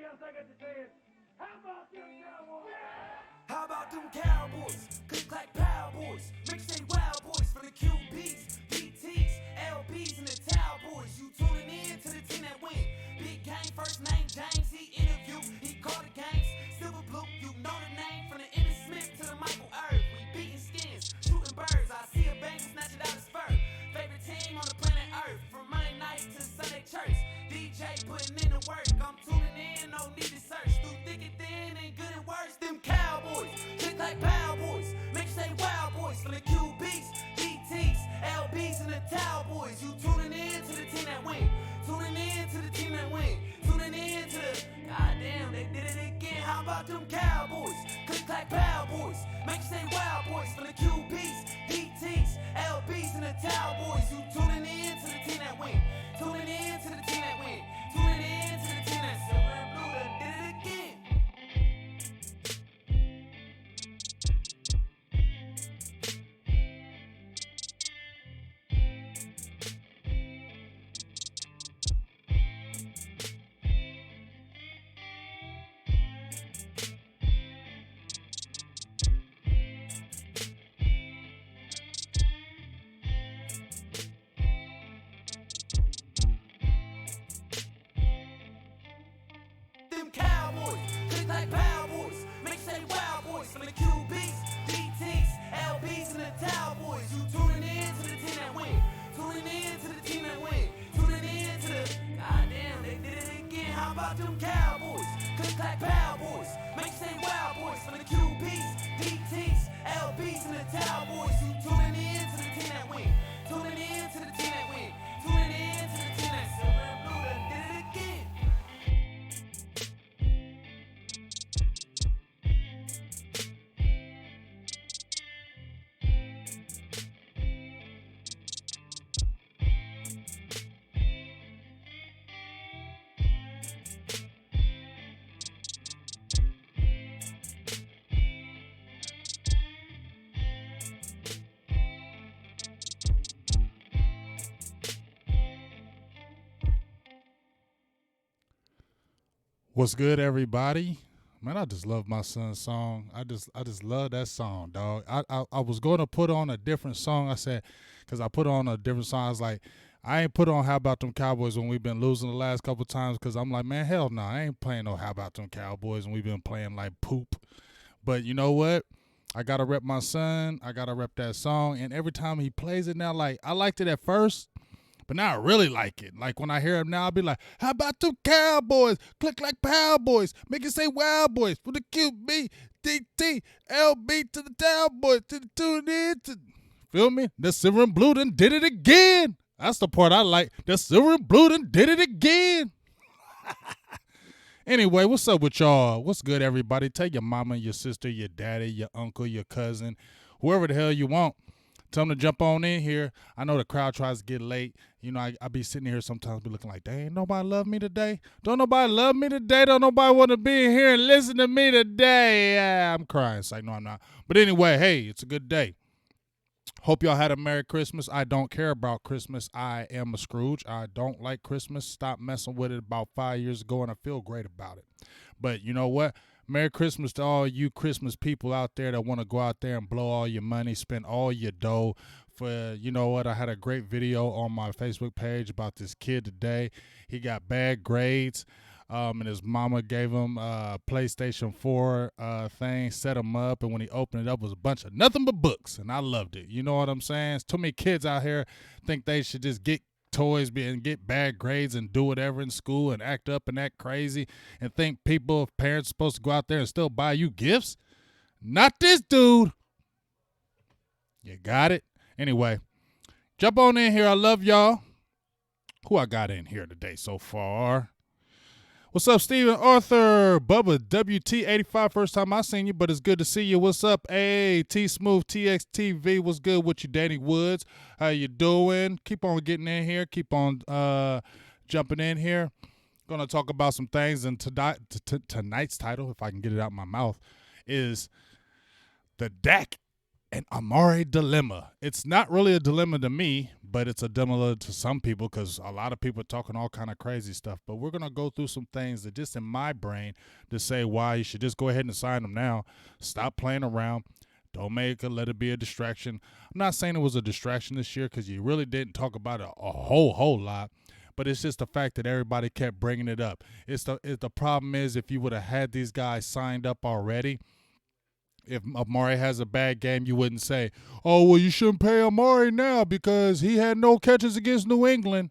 else I got to say is, how about them Cowboys? How about them Cowboys? Click like Cowboys. Make say wild boys for the QBs, DTs, LBs, and the Cowboys. You tuning in to the team that win. Big game, first name James. He interviewed, he called the games. Silver blue, you know the name from the Emmitt Smith to the Michael Irv. We beating skins, shooting birds. I see a bang, snatch it out his fur. Favorite team on the planet Earth. From Monday night to Sunday church. DJ putting in the work. I'm tuning in, no need to search. Through thick and thin and good and worse. Them Cowboys, click like Cowboys. Make say wild boys for the QBs, DTs, LBs, and the Cowboys. You tuning in to the team that win. Tuning in to the team that win. Tuning in to the goddamn, they did it again. How about them Cowboys? Click like Cowboys. Make say wild boys for the QBs, DTs, LBs, and the Cowboys. You tuning in to the team that win. Tuning in to the team that win. Tuning in to the team that silver and blue done did it again. Them Cowboys, click like Cowboys. Make say wild boys from the QBs, DTs, LBs, and the Cowboys. You tuning in to the team that win. Tuning in to the team that win. Tuning in to the goddamn, they did it again. How about them Cowboys? Click like Cowboys. Make say wild boys from the QBs, DTs, LBs, and the Cowboys. You tuning in to the team that win. Tuning in to the team that win. Tuning in to the team that silver and blue done did it again. What's good, everybody? Man, I just love my son's song. I just love that song, dog. I was going to put on a different song. I said, because I put on a different song. I was like, I ain't put on How About Them Cowboys when we've been losing the last couple times, because I'm like, man, hell no, I ain't playing no How About Them Cowboys and we've been playing like poop. But you know what? I got to rep my son. I got to rep that song. And every time he plays it now, like, I liked it at first, but now I really like it. Like, when I hear him now, I'll be like, how about them Cowboys? Click like Cowboys. Make it say Wild Boys. For the QB, DT, LB to the Cowboys. To the tune in. Feel me? The silver and blue done did it again. That's the part I like. The silver and blue done did it again. Anyway, what's up with y'all? What's good, everybody? Tell your mama, your sister, your daddy, your uncle, your cousin, whoever the hell you want. Tell them to jump on in here. I know the crowd tries to get late. You know, I be sitting here sometimes be looking like, dang, nobody love me today? Don't nobody love me today? Don't nobody want to be in here and listen to me today? Yeah, I'm crying. It's like, no, I'm not. But anyway, hey, it's a good day. Hope y'all had a Merry Christmas. I don't care about Christmas. I am a Scrooge. I don't like Christmas. Stopped messing with it about 5 years ago, and I feel great about it. But you know what? Merry Christmas to all you Christmas people out there that want to go out there and blow all your money, spend all your dough. For, you know what, I had a great video on my Facebook page about this kid today. He got bad grades, and his mama gave him a PlayStation 4 thing, set him up, and when he opened it up, it was a bunch of nothing but books, and I loved it. You know what I'm saying? It's too many kids out here think they should just get toys and get bad grades and do whatever in school and act up and act crazy and think parents supposed to go out there and still buy you gifts. Not this dude. You got it? Anyway, jump on in here. I love y'all. Who I got in here today so far? What's up, Steven Arthur? Bubba, WT85, first time I seen you, but it's good to see you. What's up? Hey, T-Smooth, TXTV, what's good with you, Danny Woods? How you doing? Keep on getting in here. Keep on jumping in here. Going to talk about some things, and tonight's title, if I can get it out of my mouth, is the Dak an Amari dilemma. It's not really a dilemma to me, but it's a dilemma to some people because a lot of people are talking all kind of crazy stuff. But we're going to go through some things that just in my brain to say why you should just go ahead and sign them now. Stop playing around. Don't let it be a distraction. I'm not saying it was a distraction this year because you really didn't talk about it a whole lot. But it's just the fact that everybody kept bringing it up. The problem is if you would have had these guys signed up already, if Amari has a bad game, you wouldn't say, oh, well, you shouldn't pay Amari now because he had no catches against New England.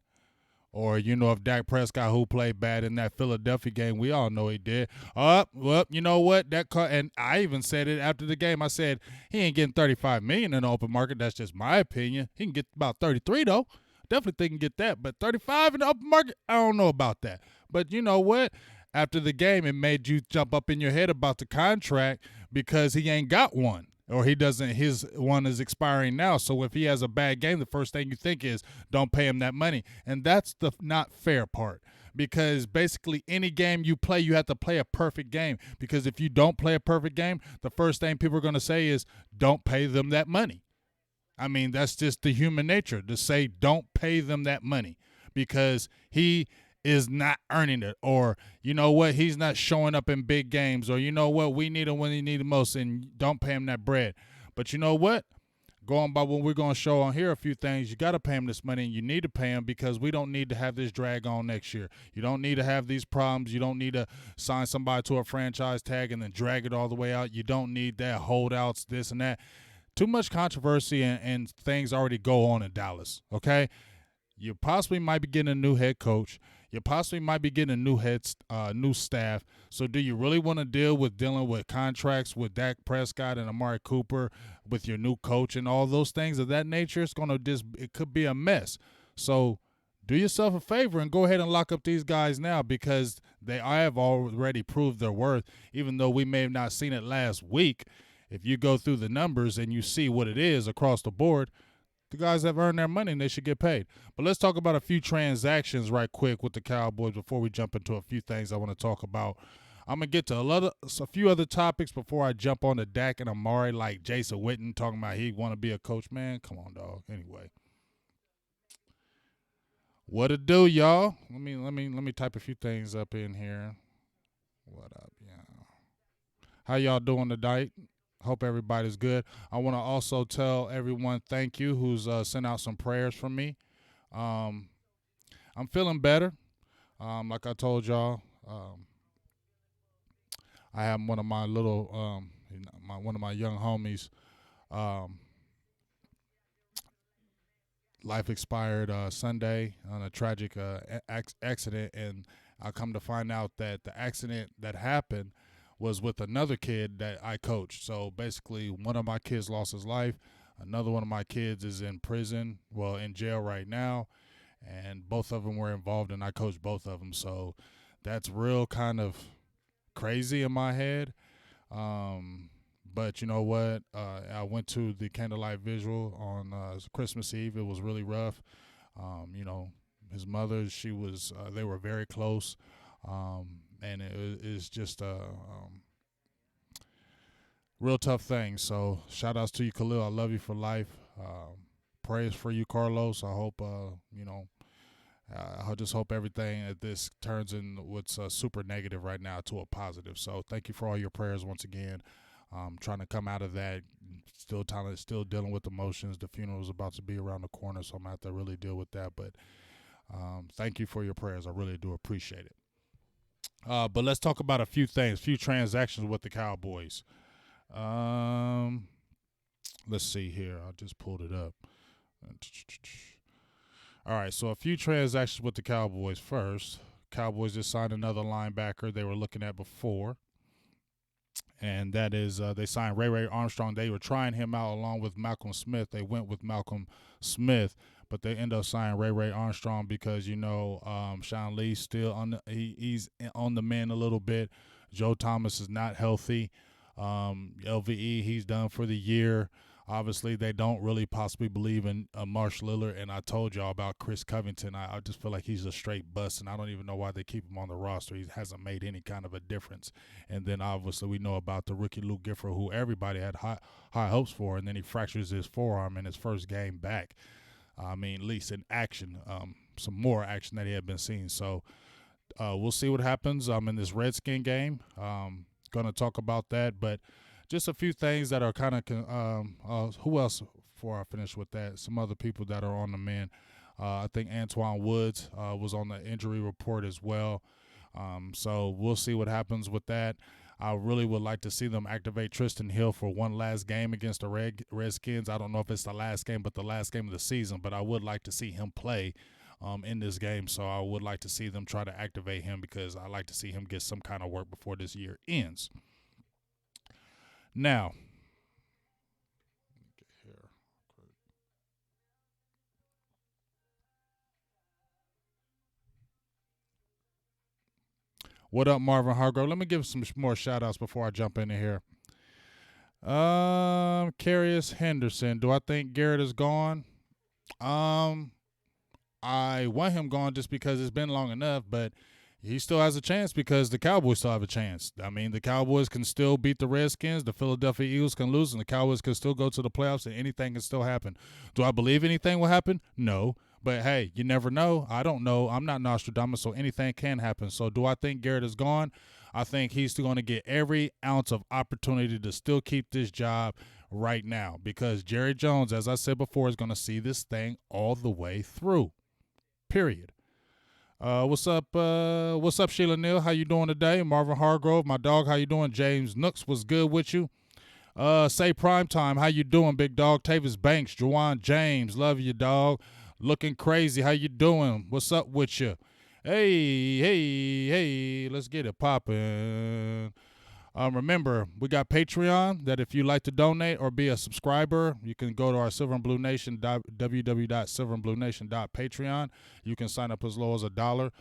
Or, if Dak Prescott, who played bad in that Philadelphia game, we all know he did. Well, you know what? And I even said it after the game. I said, he ain't getting $35 million in the open market. That's just my opinion. He can get about 33, though. Definitely think he can get that. But 35 in the open market, I don't know about that. But you know what? After the game, it made you jump up in your head about the contract because he ain't got one. Or he doesn't, his one is expiring now. So if he has a bad game, the first thing you think is don't pay him that money. And that's the not fair part. Because basically any game you play, you have to play a perfect game. Because if you don't play a perfect game, the first thing people are going to say is don't pay them that money. I mean, that's just the human nature to say don't pay them that money because he is not earning it, or you know what, he's not showing up in big games, or you know what, we need him when he need the most, and don't pay him that bread. But you know what? Going by what we're going to show on here, a few things, you got to pay him this money, and you need to pay him because we don't need to have this drag on next year. You don't need to have these problems. You don't need to sign somebody to a franchise tag and then drag it all the way out. You don't need that holdouts, this and that. Too much controversy and things already go on in Dallas, okay? You possibly might be getting a new head coach. You possibly might be getting a new staff. So do you really want to dealing with contracts with Dak Prescott and Amari Cooper with your new coach and all those things of that nature? It could be a mess. So do yourself a favor and go ahead and lock up these guys now because I have already proved their worth, even though we may have not seen it last week. If you go through the numbers and you see what it is across the board, the guys have earned their money and they should get paid. But let's talk about a few transactions right quick with the Cowboys before we jump into a few things I want to talk about. I'm going to get to a few other topics before I jump on to Dak and Amari, like Jason Witten talking about he want to be a coach. Man, come on, dog. Anyway. What it do, y'all? Let me type a few things up in here. What up, y'all? How y'all doing tonight? Hope everybody's good. I want to also tell everyone thank you who's sent out some prayers from me. I'm feeling better. Like I told y'all, I have one of my little, one of my young homies, life expired Sunday on a tragic accident, and I come to find out that the accident that happened was with another kid that I coached. So basically, one of my kids lost his life. Another one of my kids is in prison, in jail right now. And both of them were involved, and I coached both of them. So that's real kind of crazy in my head. But you know what? I went to the candlelight visual on Christmas Eve. It was really rough. His mother, they were very close. And it's just a real tough thing. So shout outs to you, Khalil. I love you for life. Prayers for you, Carlos. I hope, I just hope everything at this turns in what's super negative right now to a positive. So thank you for all your prayers once again. Trying to come out of that, still dealing with emotions. The funeral is about to be around the corner, so I'm going to have to really deal with that. But thank you for your prayers. I really do appreciate it. But let's talk about a few things, few transactions with the Cowboys. Let's see here. I just pulled it up. All right, so a few transactions with the Cowboys first. Cowboys just signed another linebacker they were looking at before, and that is they signed Ray Armstrong. They were trying him out along with Malcolm Smith. They went with Malcolm Smith, but they end up signing Ray Armstrong because Sean Lee's still he's on the mend a little bit. Joe Thomas is not healthy. LVE, he's done for the year. Obviously, they don't really possibly believe in Marshall Lillard, and I told y'all about Chris Covington. I just feel like he's a straight bust, and I don't even know why they keep him on the roster. He hasn't made any kind of a difference. And then obviously we know about the rookie Luke Gifford, who everybody had high hopes for, and then he fractures his forearm in his first game back. I mean, at least in action, some more action that he had been seeing. So we'll see what happens in this Redskin game. Going to talk about that, but just a few things that are kind of who else before I finish with that? Some other people that are on the mend. I think Antoine Woods was on the injury report as well. So we'll see what happens with that. I really would like to see them activate Tristan Hill for one last game against the Redskins. I don't know if it's the last game, but the last game of the season. But I would like to see him play in this game. So I would like to see them try to activate him because I like to see him get some kind of work before this year ends. Now, get here. What up, Marvin Hargrove? Let me give some more shout outs before I jump into here. Carius Henderson. Do I think Garrett is gone? I want him gone just because it's been long enough, but he still has a chance because the Cowboys still have a chance. I mean, the Cowboys can still beat the Redskins, the Philadelphia Eagles can lose, and the Cowboys can still go to the playoffs, and anything can still happen. Do I believe anything will happen? No. But, hey, you never know. I don't know. I'm not Nostradamus, so anything can happen. So do I think Garrett is gone? I think he's still going to get every ounce of opportunity to still keep this job right now because Jerry Jones, as I said before, is going to see this thing all the way through, period. What's up, Sheila Neal? How you doing today? Marvin Hargrove, my dog, how you doing? James Nooks, what's good with you? Say Primetime, how you doing, big dog? Tavis Banks, Juwan James, love you, dog. Looking crazy, how you doing? What's up with you? Hey, let's get it poppin'. Remember, we got Patreon that if you'd like to donate or be a subscriber, you can go to our Silver and Blue Nation, www.silverandbluenation.patreon. You can sign up as low as $1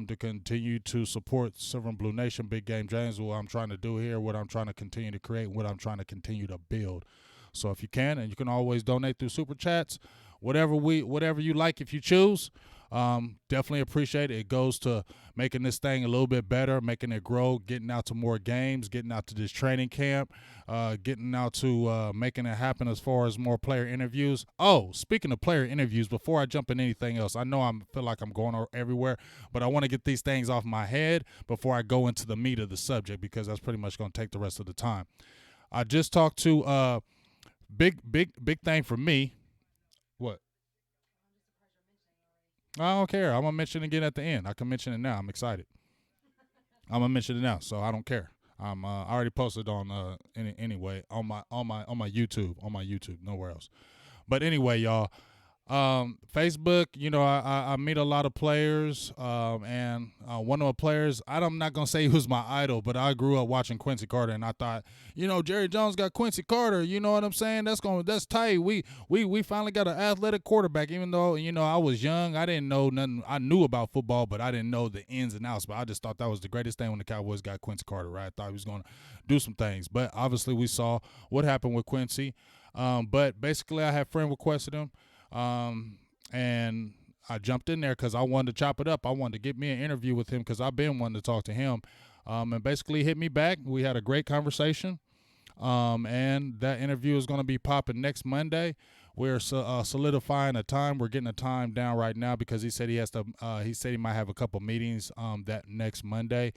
to continue to support Silver and Blue Nation, Big Game James, what I'm trying to do here, what I'm trying to continue to create, what I'm trying to continue to build. So if you can, and you can always donate through Super Chats, whatever you like if you choose. Definitely appreciate it. It goes to making this thing a little bit better, making it grow, getting out to more games, getting out to this training camp, getting out to making it happen as far as more player interviews. Oh, speaking of player interviews, before I jump in anything else, I know I feel like I'm going everywhere, but I want to get these things off my head before I go into the meat of the subject because that's pretty much going to take the rest of the time. I just talked to big thing for me. What? I don't care. I'm gonna mention it again at the end. I can mention it now. I'm excited. I'm gonna mention it now, so I don't care. I already posted on anyway on my YouTube, nowhere else. But anyway, y'all, Facebook, I meet a lot of players, and one of the players, I'm not going to say who's my idol, but I grew up watching Quincy Carter, and I thought, Jerry Jones got Quincy Carter, you know what I'm saying? That's tight. We finally got an athletic quarterback, even though, I was young. I didn't know nothing. I knew about football, but I didn't know the ins and outs, but I just thought that was the greatest thing when the Cowboys got Quincy Carter, right? I thought he was going to do some things, but obviously we saw what happened with Quincy, but basically I had friend requested him. And I jumped in there because I wanted to chop it up. I wanted to get me an interview with him because I've been wanting to talk to him. And basically hit me back. We had a great conversation. And that interview is going to be popping next Monday. We're solidifying a time. We're getting a time down right now because he said he has to. He said he might have a couple meetings that next Monday.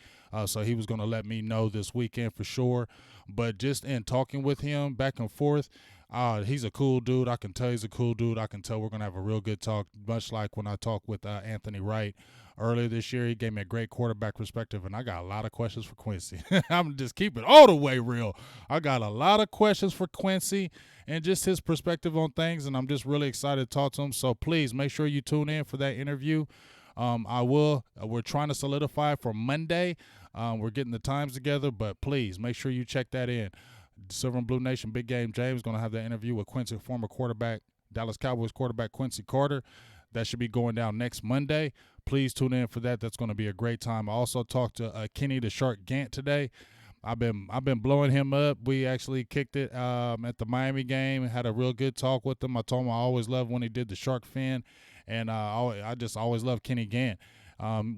So he was going to let me know this weekend for sure. But just in talking with him back and forth, he's a cool dude. I can tell he's a cool dude. I can tell we're going to have a real good talk, much like when I talked with Anthony Wright earlier this year. He gave me a great quarterback perspective, and I got a lot of questions for Quincy. I'm just keeping it all the way real. I got a lot of questions for Quincy and just his perspective on things, and I'm just really excited to talk to him. So please make sure you tune in for that interview. We're trying to solidify for Monday. We're getting the times together, but please make sure you check that in. Silver and Blue Nation, Big Game James, going to have that interview with Quincy, former quarterback, Dallas Cowboys quarterback Quincy Carter. That should be going down next Monday. Please tune in for that. That's going to be a great time. I also talked to Kenny the Shark Gant today. I've been blowing him up. We actually kicked it at the Miami game. Had a real good talk with him. I told him I always loved when he did the shark fin, and I just always loved Kenny Gann.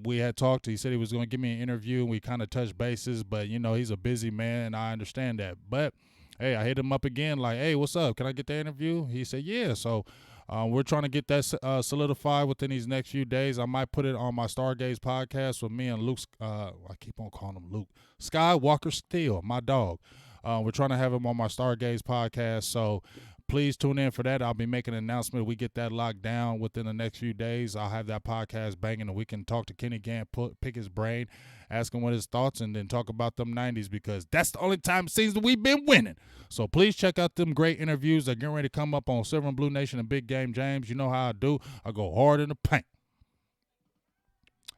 We had talked. He said he was going to give me an interview, and we kind of touched bases. But he's a busy man, and I understand that. But hey, I hit him up again, like, hey, what's up? Can I get the interview? He said, yeah. So we're trying to get that solidified within these next few days. I might put it on my Stargaze podcast with me and Luke. I keep on calling him Luke Skywalker Steele, my dog. We're trying to have him on my Stargaze podcast. So please tune in for that. I'll be making an announcement. We get that locked down within the next few days. I'll have that podcast banging, and we can talk to Kenny Gann, pick his brain, ask him what his thoughts, and then talk about them 90s, because that's the only time it seems that we've been winning. So please check out them great interviews that are getting ready to come up on Silver and Blue Nation and Big Game James. You know how I do. I go hard in the paint.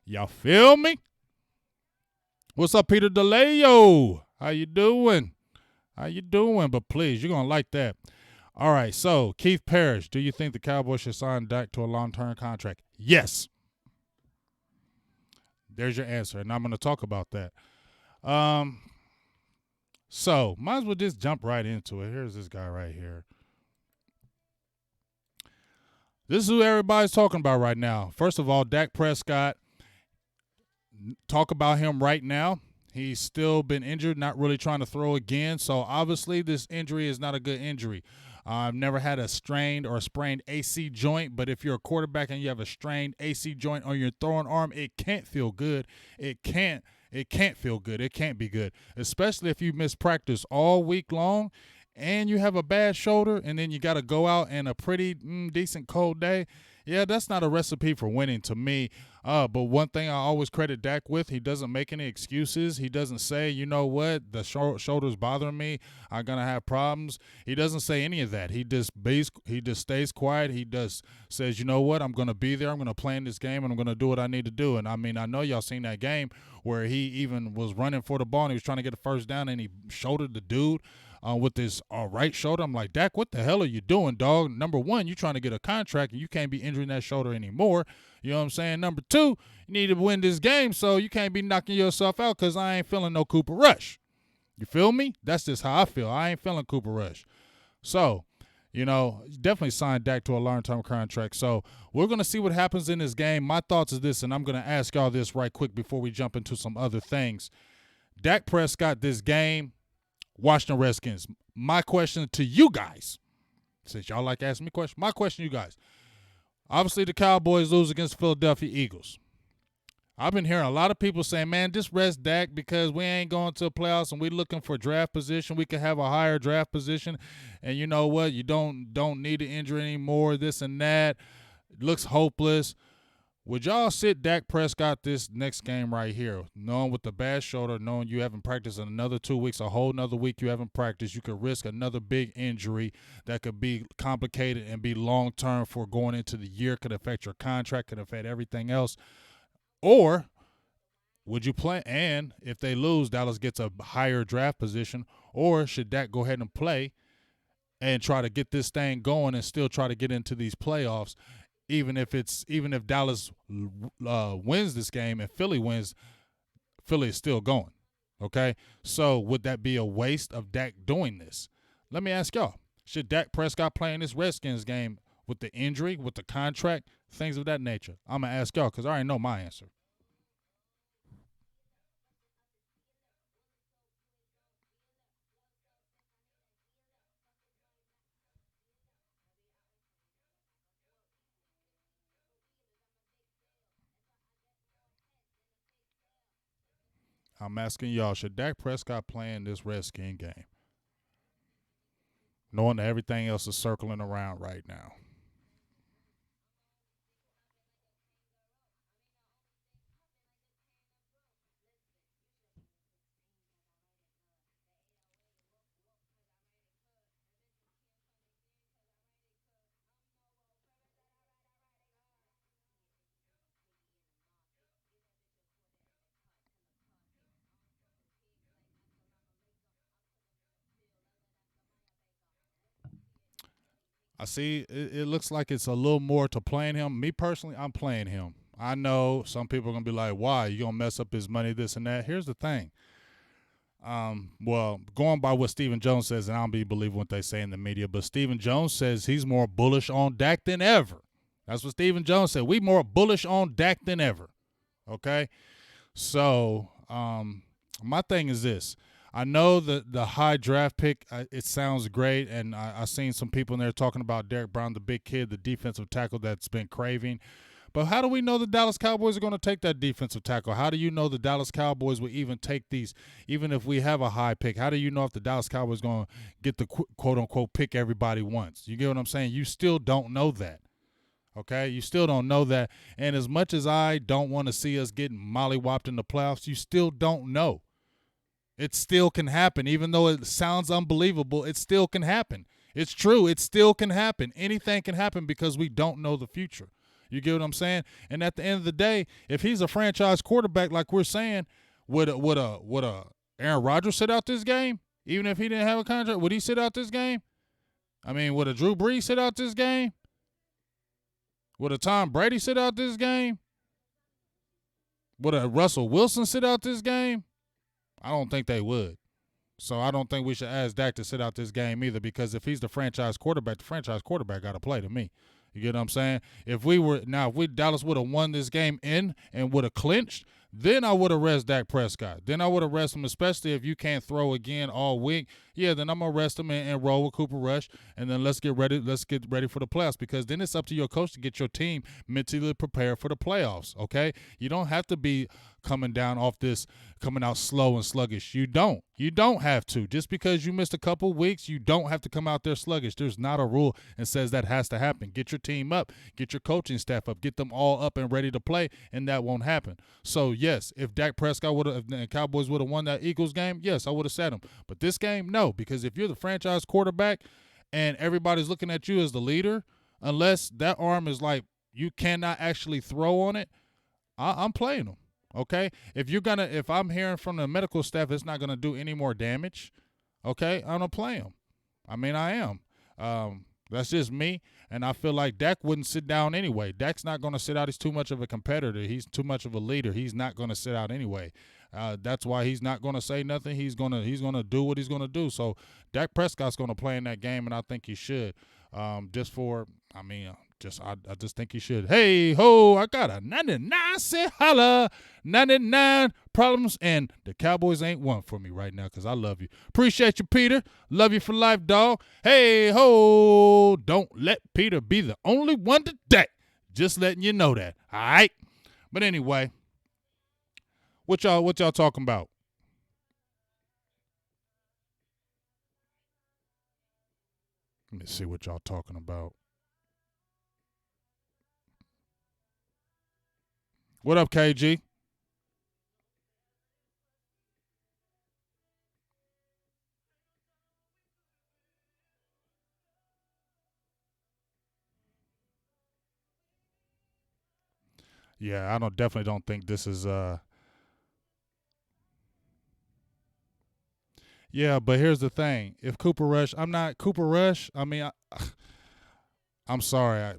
Y'all feel me? What's up, Peter DeLeo? How you doing? But please, you're going to like that. All right, so Keith Parrish, do you think the Cowboys should sign Dak to a long-term contract? Yes. There's your answer, and I'm going to talk about that. So might as well just jump right into it. Here's this guy right here. This is who everybody's talking about right now. First of all, Dak Prescott. Talk about him right now. He's still been injured, not really trying to throw again. So obviously this injury is not a good injury. I've never had a strained or a sprained AC joint, but if you're a quarterback and you have a strained AC joint on your throwing arm, it can't feel good. It can't feel good. It can't be good, especially if you miss practice all week long and you have a bad shoulder and then you got to go out in a pretty decent cold day. Yeah, that's not a recipe for winning to me. But one thing I always credit Dak with, he doesn't make any excuses. He doesn't say, you know what, the shoulder's bothering me, I'm going to have problems. He doesn't say any of that. He just stays quiet. He just says, you know what, I'm going to be there. I'm going to play in this game, and I'm going to do what I need to do. And, I mean, I know y'all seen that game where he even was running for the ball, and he was trying to get a first down, and he shouldered the dude with his right shoulder. I'm like, Dak, what the hell are you doing, dog? Number one, you're trying to get a contract, and you can't be injuring that shoulder anymore. You know what I'm saying? Number two, you need to win this game, so you can't be knocking yourself out because I ain't feeling no Cooper Rush. You feel me? That's just how I feel. I ain't feeling Cooper Rush. So, definitely sign Dak to a long-term contract. So we're going to see what happens in this game. My thoughts is this, and I'm going to ask y'all this right quick before we jump into some other things. Dak Prescott, this game, Washington Redskins. My question to you guys, since y'all like asking me questions, my question to you guys. Obviously, the Cowboys lose against the Philadelphia Eagles. I've been hearing a lot of people saying, man, just rest Dak because we ain't going to the playoffs and we're looking for draft position. We could have a higher draft position. And you know what? You don't need an injury anymore, this and that. It looks hopeless. Would y'all sit Dak Prescott this next game right here, knowing with the bad shoulder, knowing you haven't practiced in another 2 weeks, a whole another week you haven't practiced, you could risk another big injury that could be complicated and be long-term for going into the year, could affect your contract, could affect everything else. Or would you play, and if they lose, Dallas gets a higher draft position, or should Dak go ahead and play and try to get this thing going and still try to get into these playoffs? Even if Dallas wins this game and Philly wins, Philly is still going, okay? So would that be a waste of Dak doing this? Let me ask y'all, should Dak Prescott play in this Redskins game with the injury, with the contract, things of that nature? I'm going to ask y'all because I already know my answer. I'm asking y'all, should Dak Prescott play in this Redskin game? Knowing that everything else is circling around right now. I see it looks like it's a little more to playing him. Me personally, I'm playing him. I know some people are going to be like, why? You're going to mess up his money, this and that. Here's the thing. Well, going by what Stephen Jones says, and I don't be believing what they say in the media, but Stephen Jones says he's more bullish on Dak than ever. That's what Stephen Jones said. We more bullish on Dak than ever. Okay? So, my thing is this. I know that the high draft pick, it sounds great, and I seen some people in there talking about Derek Brown, the big kid, the defensive tackle that's been craving. But how do we know the Dallas Cowboys are going to take that defensive tackle? How do you know the Dallas Cowboys will even take these, even if we have a high pick? How do you know if the Dallas Cowboys are going to get the quote-unquote pick everybody wants? You get what I'm saying? You still don't know that. Okay? You still don't know that. And as much as I don't want to see us getting mollywopped in the playoffs, you still don't know. It still can happen. Even though it sounds unbelievable, it still can happen. It's true. It still can happen. Anything can happen because we don't know the future. You get what I'm saying? And at the end of the day, if he's a franchise quarterback like we're saying, would Aaron Rodgers sit out this game? Even if he didn't have a contract, would he sit out this game? I mean, would a Drew Brees sit out this game? Would a Tom Brady sit out this game? Would a Russell Wilson sit out this game? I don't think they would. So I don't think we should ask Dak to sit out this game either, because if he's the franchise quarterback got to play to me. You get what I'm saying? If Dallas would have won this game and would have clinched, then I would arrest Dak Prescott. Then I would arrest him, especially if you can't throw again all week. Yeah, then I'm gonna arrest him and roll with Cooper Rush, and then let's get ready for the playoffs, because then it's up to your coach to get your team mentally prepared for the playoffs. Okay, you don't have to be coming out slow and sluggish. You don't have to. Just because you missed a couple weeks, you don't have to come out there sluggish. There's not a rule that says that has to happen. Get your team up, get your coaching staff up, get them all up and ready to play, and that won't happen. So yes, if Dak Prescott if the Cowboys would have won that Eagles game, yes, I would have sat him. But this game, no, because if you're the franchise quarterback and everybody's looking at you as the leader, unless that arm is like you cannot actually throw on it, I'm playing him. Okay, if I'm hearing from the medical staff, it's not gonna do any more damage. Okay, I'm gonna play him. I mean, I am. That's just me, and I feel like Dak wouldn't sit down anyway. Dak's not gonna sit out. He's too much of a competitor. He's too much of a leader. He's not gonna sit out anyway. That's why he's not gonna say nothing. He's gonna do what he's gonna do. So Dak Prescott's gonna play in that game, and I think he should. I just think he should. Hey ho, I got a 99 cent holla, 99 problems, and the Cowboys ain't one for me right now because I love you. Appreciate you, Peter. Love you for life, dog. Hey ho, don't let Peter be the only one today. Just letting you know that. All right. But anyway, what y'all talking about? Let me see what y'all talking about. What up, KG? Yeah, I definitely don't think this is Yeah, but here's the thing. If Cooper Rush, I'm not Cooper Rush. I mean, I'm sorry.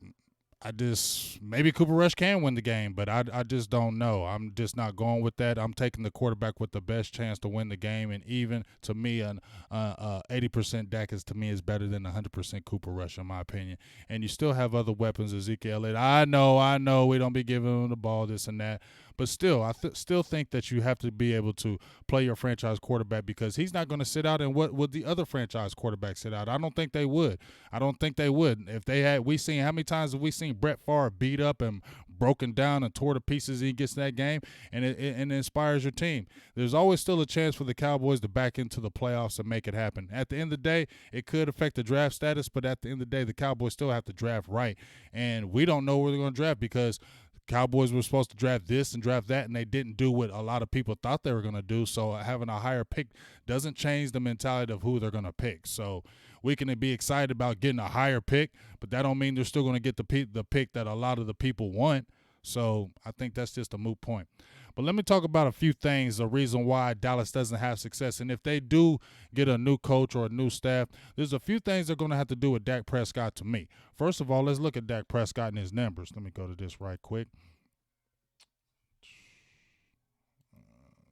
I just maybe Cooper Rush can win the game, but I just don't know. I'm just not going with that. I'm taking the quarterback with the best chance to win the game, and even to me, an 80% Dak is better than 100% Cooper Rush in my opinion. And you still have other weapons, Ezekiel Elliott. I know, we don't be giving him the ball, this and that, but still, I still think that you have to be able to play your franchise quarterback, because he's not going to sit out. And what would the other franchise quarterbacks sit out? I don't think they would. If they had, how many times have we seen Brett Favre beat up and broken down and tore to pieces, and he gets in that game, and it inspires your team. There's always still a chance for the Cowboys to back into the playoffs and make it happen. At the end of the day, it could affect the draft status, but at the end of the day, the Cowboys still have to draft right, and we don't know where they're going to draft, because Cowboys were supposed to draft this and draft that, and they didn't do what a lot of people thought they were going to do. So having a higher pick doesn't change the mentality of who they're going to pick. So we can be excited about getting a higher pick, but that don't mean they're still going to get the pick that a lot of the people want. So I think that's just a moot point. But let me talk about a few things, the reason why Dallas doesn't have success. And if they do get a new coach or a new staff, there's a few things they're going to have to do with Dak Prescott to me. First of all, let's look at Dak Prescott and his numbers. Let me go to this right quick.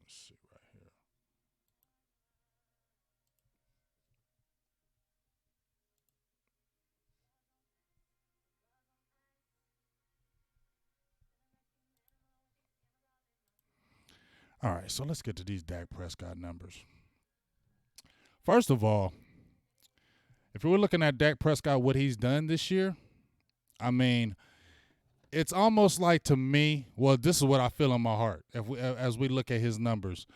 Let's see right here. All right, so let's get to these Dak Prescott numbers. First of all, if we're looking at Dak Prescott, what he's done this year, I mean, it's almost like to me, well, this is what I feel in my heart as we look at his numbers.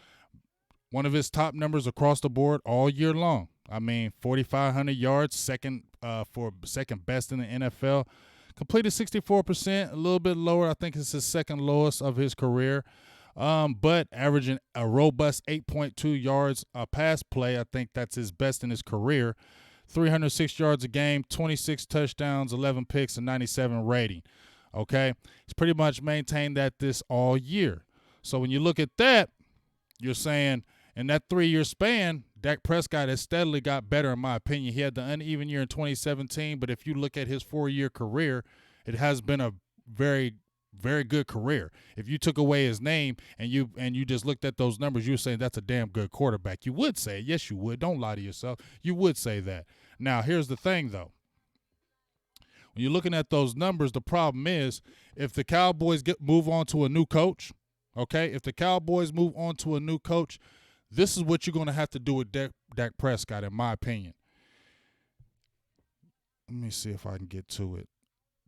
One of his top numbers across the board all year long. I mean, 4,500 yards, second best in the NFL. Completed 64%, a little bit lower. I think it's his second lowest of his career. But averaging a robust 8.2 yards a pass play. I think that's his best in his career. 306 yards a game, 26 touchdowns, 11 picks, and 97 rating. Okay? He's pretty much maintained that this all year. So when you look at that, you're saying in that 3-year span, Dak Prescott has steadily got better, in my opinion. He had the uneven year in 2017, but if you look at his 4-year career, it has been a very, very good career. If you took away his name and you just looked at those numbers, you were saying that's a damn good quarterback. You would say, yes, you would. Don't lie to yourself. You would say that. Now, here's the thing, though. When you're looking at those numbers, the problem is if the Cowboys move on to a new coach, okay, if the Cowboys move on to a new coach, this is what you're going to have to do with Dak Prescott, in my opinion. Let me see if I can get to it.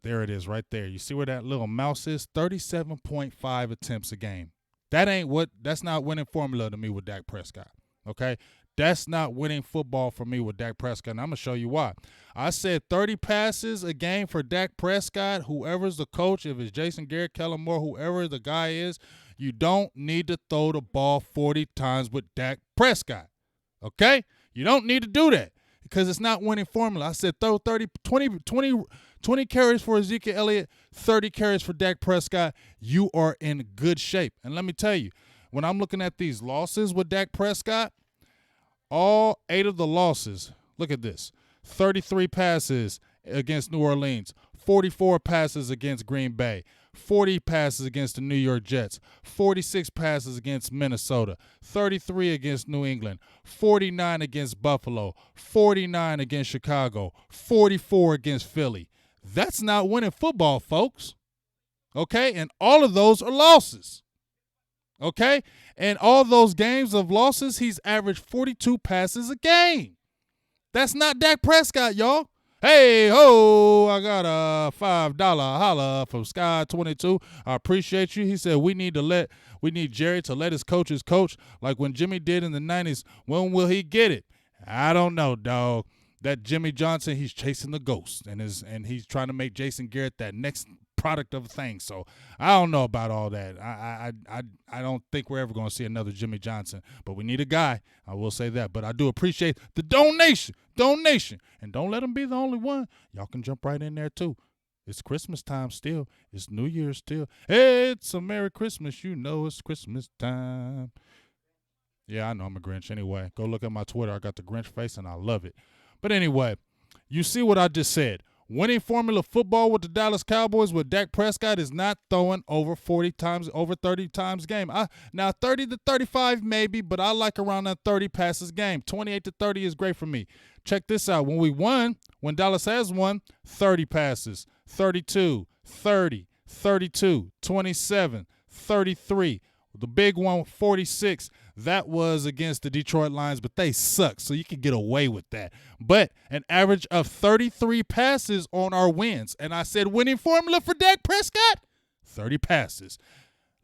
There it is right there. You see where that little mouse is? 37.5 attempts a game. That's not winning formula to me with Dak Prescott, okay? That's not winning football for me with Dak Prescott, and I'm going to show you why. I said 30 passes a game for Dak Prescott, whoever's the coach, if it's Jason Garrett, Kellen Moore, whoever the guy is, you don't need to throw the ball 40 times with Dak Prescott, okay? You don't need to do that because it's not winning formula. I said throw 20 carries for Ezekiel Elliott, 30 carries for Dak Prescott. You are in good shape. And let me tell you, when I'm looking at these losses with Dak Prescott, all 8 of the losses, look at this, 33 passes against New Orleans, 44 passes against Green Bay, 40 passes against the New York Jets, 46 passes against Minnesota, 33 against New England, 49 against Buffalo, 49 against Chicago, 44 against Philly. That's not winning football, folks. Okay? And all of those are losses. Okay? And all those games of losses, he's averaged 42 passes a game. That's not Dak Prescott, y'all. Hey, ho, I got a $5 holla from Sky22. I appreciate you. He said we need Jerry to let his coaches coach like when Jimmy did in the 90s. When will he get it? I don't know, dog. That Jimmy Johnson, he's chasing the ghost, and he's trying to make Jason Garrett that next product of a thing. So I don't know about all that. I don't think we're ever going to see another Jimmy Johnson, but we need a guy. I will say that. But I do appreciate the donation, and don't let him be the only one. Y'all can jump right in there too. It's Christmas time still. It's New Year's still. Hey, it's a Merry Christmas. You know it's Christmas time. Yeah, I know I'm a Grinch anyway. Go look at my Twitter. I got the Grinch face, and I love it. But anyway, you see what I just said. Winning formula football with the Dallas Cowboys with Dak Prescott is not throwing over 30 times a game. Now 30 to 35 maybe, but I like around that 30 passes game. 28 to 30 is great for me. Check this out. When Dallas has won, 30 passes, 32, 30, 32, 27, 33. The big one, 46, that was against the Detroit Lions, but they suck, so you can get away with that. But an average of 33 passes on our wins. And I said winning formula for Dak Prescott, 30 passes.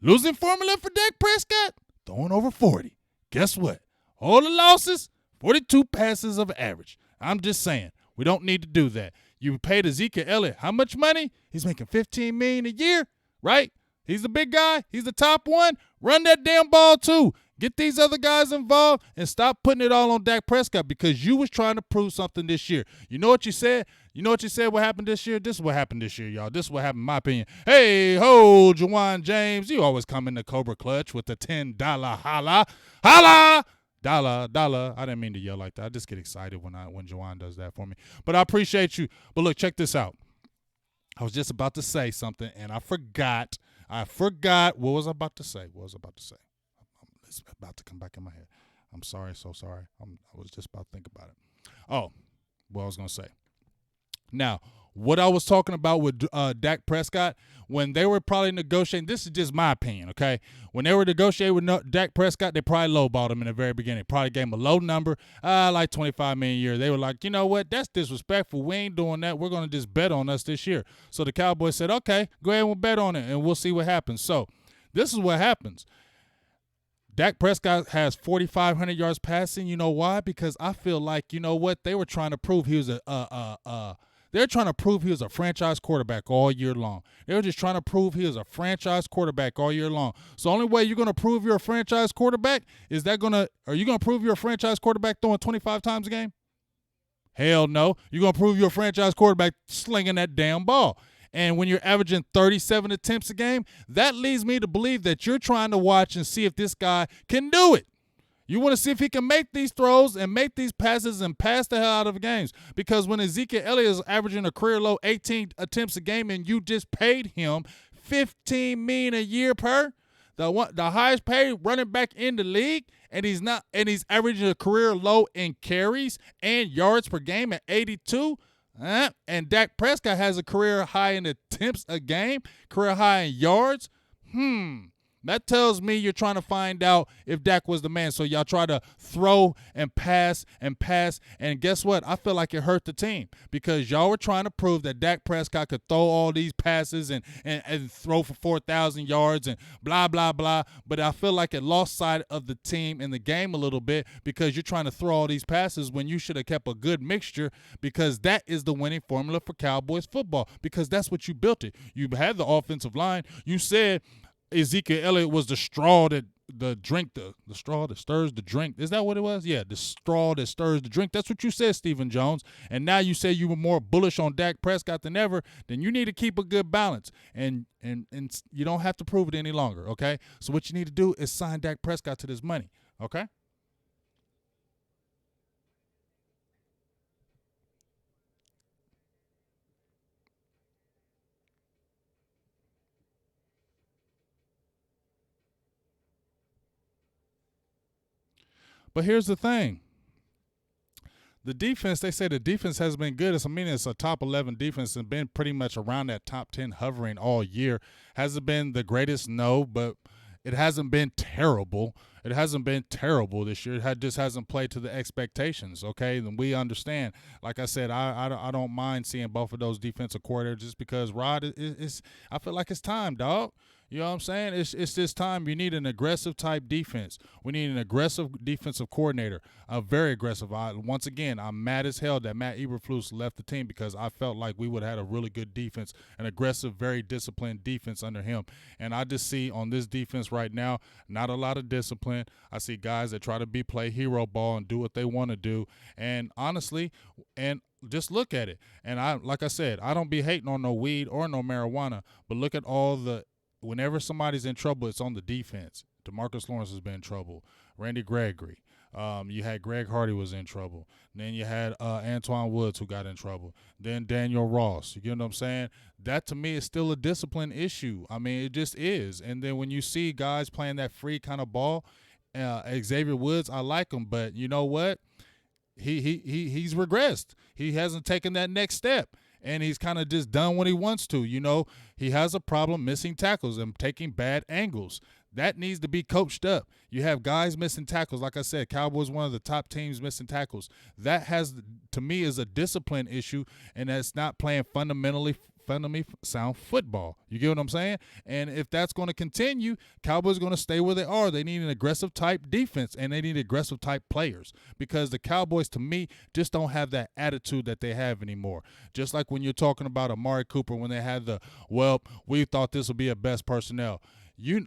Losing formula for Dak Prescott, throwing over 40. Guess what? All the losses, 42 passes of average. I'm just saying, we don't need to do that. You paid Ezekiel Elliott how much money? He's making $15 million a year, right? He's the big guy. He's the top one. Run that damn ball too. Get these other guys involved and stop putting it all on Dak Prescott because you was trying to prove something this year. You know what you said? What happened this year? This is what happened this year, y'all. This is what happened in my opinion. Hey, ho, Juwan James. You always come in the Cobra Clutch with the $10 holla. Holla! Dollar. I didn't mean to yell like that. I just get excited when Juwan does that for me. But I appreciate you. But look, check this out. I was just about to say something, and I forgot. What was I about to say? It's about to come back in my head. I'm sorry, so sorry. I was just about to think about it. Oh, what I was going to say. Now, What I was talking about with Dak Prescott, when they were probably negotiating, this is just my opinion, okay? When they were negotiating with Dak Prescott, they probably lowballed him in the very beginning. Probably gave him a low number, like $25 million a year. They were like, you know what? That's disrespectful. We ain't doing that. We're going to just bet on us this year. So the Cowboys said, okay, go ahead and we'll bet on it, and we'll see what happens. So this is what happens. Dak Prescott has 4,500 yards passing. You know why? Because I feel like, you know what? They were trying to prove he was they're trying to prove he was a franchise quarterback all year long. They were just trying to prove he was a franchise quarterback all year long. So the only way you're going to prove you're a franchise quarterback is are you going to prove you're a franchise quarterback throwing 25 times a game? Hell no. You're going to prove you're a franchise quarterback slinging that damn ball. And when you're averaging 37 attempts a game, that leads me to believe that you're trying to watch and see if this guy can do it. You want to see if he can make these throws and make these passes and pass the hell out of games. Because when Ezekiel Elliott is averaging a career low 18 attempts a game and you just paid him $15 million a year per, the highest paid running back in the league, and he's averaging a career low in carries and yards per game at 82. And Dak Prescott has a career high in attempts a game, career high in yards. That tells me you're trying to find out if Dak was the man. So y'all try to throw and pass. And guess what? I feel like it hurt the team because y'all were trying to prove that Dak Prescott could throw all these passes and throw for 4,000 yards and blah, blah, blah. But I feel like it lost sight of the team in the game a little bit because you're trying to throw all these passes when you should have kept a good mixture, because that is the winning formula for Cowboys football, because that's what you built it. You had the offensive line. You said Ezekiel Elliott was the straw that the straw that stirs the drink. Is that what it was? Yeah, the straw that stirs the drink. That's what you said, Stephen Jones. And now you say you were more bullish on Dak Prescott than ever. Then you need to keep a good balance. And you don't have to prove it any longer, okay? So what you need to do is sign Dak Prescott to this money, okay? But here's the thing. The defense, they say the defense has been good. It's a top 11 defense and been pretty much around that top 10 hovering all year. Has it been the greatest? No, but it hasn't been terrible. It hasn't been terrible this year. It just hasn't played to the expectations, okay? And we understand. Like I said, I don't mind seeing both of those defensive coordinators just because Rod is I feel like it's time, dog. You know what I'm saying? It's this time. You need an aggressive type defense. We need an aggressive defensive coordinator, a very aggressive. Once again, I'm mad as hell that Matt Eberflus left the team because I felt like we would have had a really good defense, an aggressive, very disciplined defense under him. And I just see on this defense right now, not a lot of discipline. I see guys that try to play hero ball and do what they want to do. And honestly, just look at it. And like I said, I don't be hating on no weed or no marijuana, but look at whenever somebody's in trouble, it's on the defense. DeMarcus Lawrence has been in trouble. Randy Gregory. You had Greg Hardy was in trouble. Then you had Antoine Woods who got in trouble. Then Daniel Ross. You get what I'm saying? That to me is still a discipline issue. I mean, it just is. And then when you see guys playing that free kind of ball, Xavier Woods, I like him, but you know what? He's regressed. He hasn't taken that next step. And he's kind of just done what he wants to. You know, he has a problem missing tackles and taking bad angles. That needs to be coached up. You have guys missing tackles. Like I said, Cowboys one of the top teams missing tackles. That to me, is a discipline issue, and that's not playing fundamentally sound football. You get what I'm saying? And if that's going to continue, Cowboys are going to stay where they are. They need an aggressive type defense, and they need aggressive type players, because the Cowboys, to me, just don't have that attitude that they have anymore. Just like when you're talking about Amari Cooper, when they had we thought this would be a best personnel.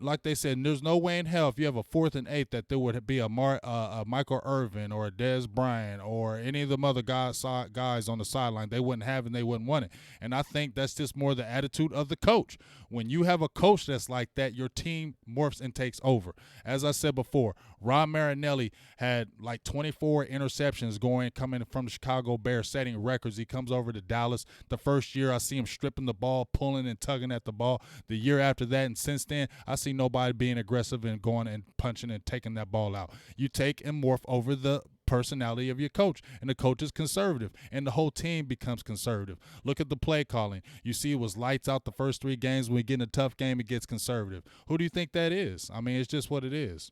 Like they said, there's no way in hell if you have a 4th and 8 that there would be a Michael Irvin or a Dez Bryant or any of them other guys on the sideline. They wouldn't have and they wouldn't want it. And I think that's just more the attitude of the coach. When you have a coach that's like that, your team morphs and takes over. As I said before, Ron Marinelli had like 24 interceptions coming from the Chicago Bears, setting records. He comes over to Dallas. The first year I see him stripping the ball, pulling and tugging at the ball. The year after that, and since then, I see nobody being aggressive and going and punching and taking that ball out. You take and morph over the personality of your coach, and the coach is conservative, and the whole team becomes conservative. Look at the play calling. You see it was lights out the first 3 games. When we get in a tough game, it gets conservative. Who do you think that is? I mean, it's just what it is.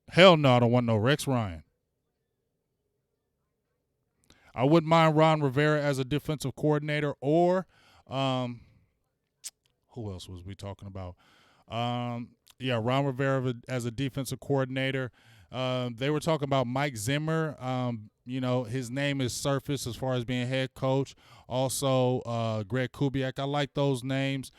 Hell no, I don't want no Rex Ryan. I wouldn't mind Ron Rivera as a defensive coordinator, or who else was we talking about? Ron Rivera as a defensive coordinator. They were talking about Mike Zimmer. His name is surfaced as far as being head coach. Also, Greg Kubiak. I like those names.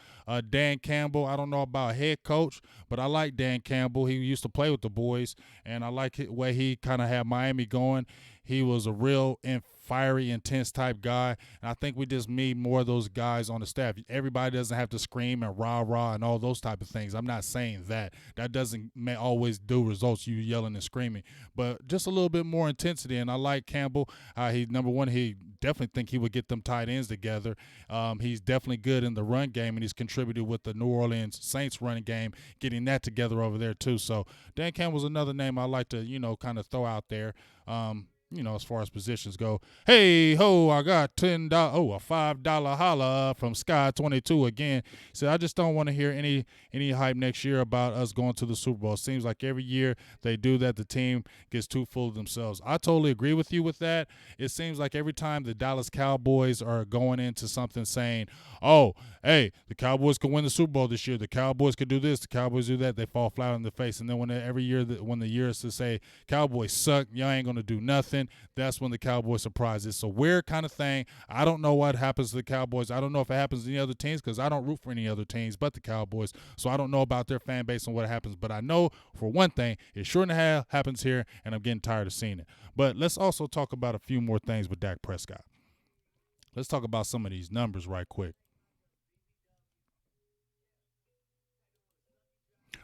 Dan Campbell. I don't know about head coach, but I like Dan Campbell. He used to play with the boys, and I like the way he kind of had Miami going. He was a real fiery, intense type guy, and I think we just need more of those guys on the staff. Everybody doesn't have to scream and rah-rah and all those type of things. I'm not saying that. That doesn't always do results, you yelling and screaming, but just a little bit more intensity, and I like Campbell. He definitely think he would get them tight ends together. He's definitely good in the run game, and he's contributed with the New Orleans Saints running game, getting that together over there too. So Dan Campbell's another name I like to, kind of throw out there. As far as positions go. Hey, ho, I got $10, a $5 holla from Sky22 again. So I just don't want to hear any hype next year about us going to the Super Bowl. It seems like every year they do that, the team gets too full of themselves. I totally agree with you with that. It seems like every time the Dallas Cowboys are going into something saying, oh, hey, the Cowboys can win the Super Bowl this year, the Cowboys could do this, the Cowboys do that, they fall flat on the face. And then when the year is to say, Cowboys suck, y'all ain't going to do nothing, that's when the Cowboys surprise. It's a weird kind of thing. I don't know what happens to the Cowboys. I don't know if it happens to any other teams because I don't root for any other teams but the Cowboys. So I don't know about their fan base and what happens. But I know for one thing, it sure in the hell happens here, and I'm getting tired of seeing it. But let's also talk about a few more things with Dak Prescott. Let's talk about some of these numbers right quick.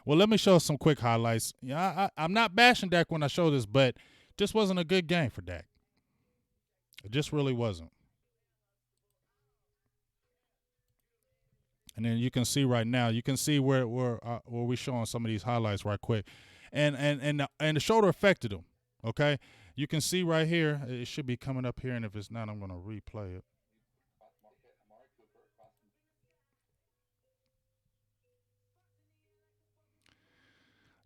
Well, let me show some quick highlights. I'm not bashing Dak when I show this, but just wasn't a good game for Dak. It just really wasn't. And then you can see right now, you can see where we're showing some of these highlights right quick, and the shoulder affected him. Okay, you can see right here. It should be coming up here, and if it's not, I'm going to replay it.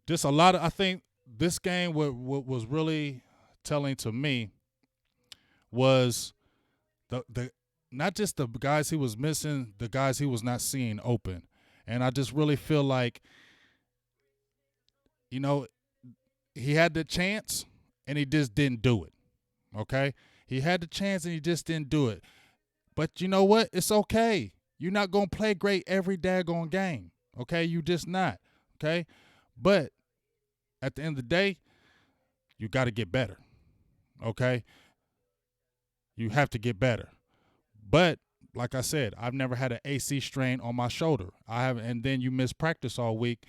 Just a lot of, I think this game, what was really telling to me was the not just the guys he was missing, the guys he was not seeing open. And I just really feel like, he had the chance and he just didn't do it. Okay? He had the chance and he just didn't do it. But you know what? It's okay. You're not going to play great every daggone game. Okay? You just not. Okay? But at the end of the day, you got to get better. Okay? You have to get better. But like I said, I've never had an AC strain on my shoulder. And then you miss practice all week.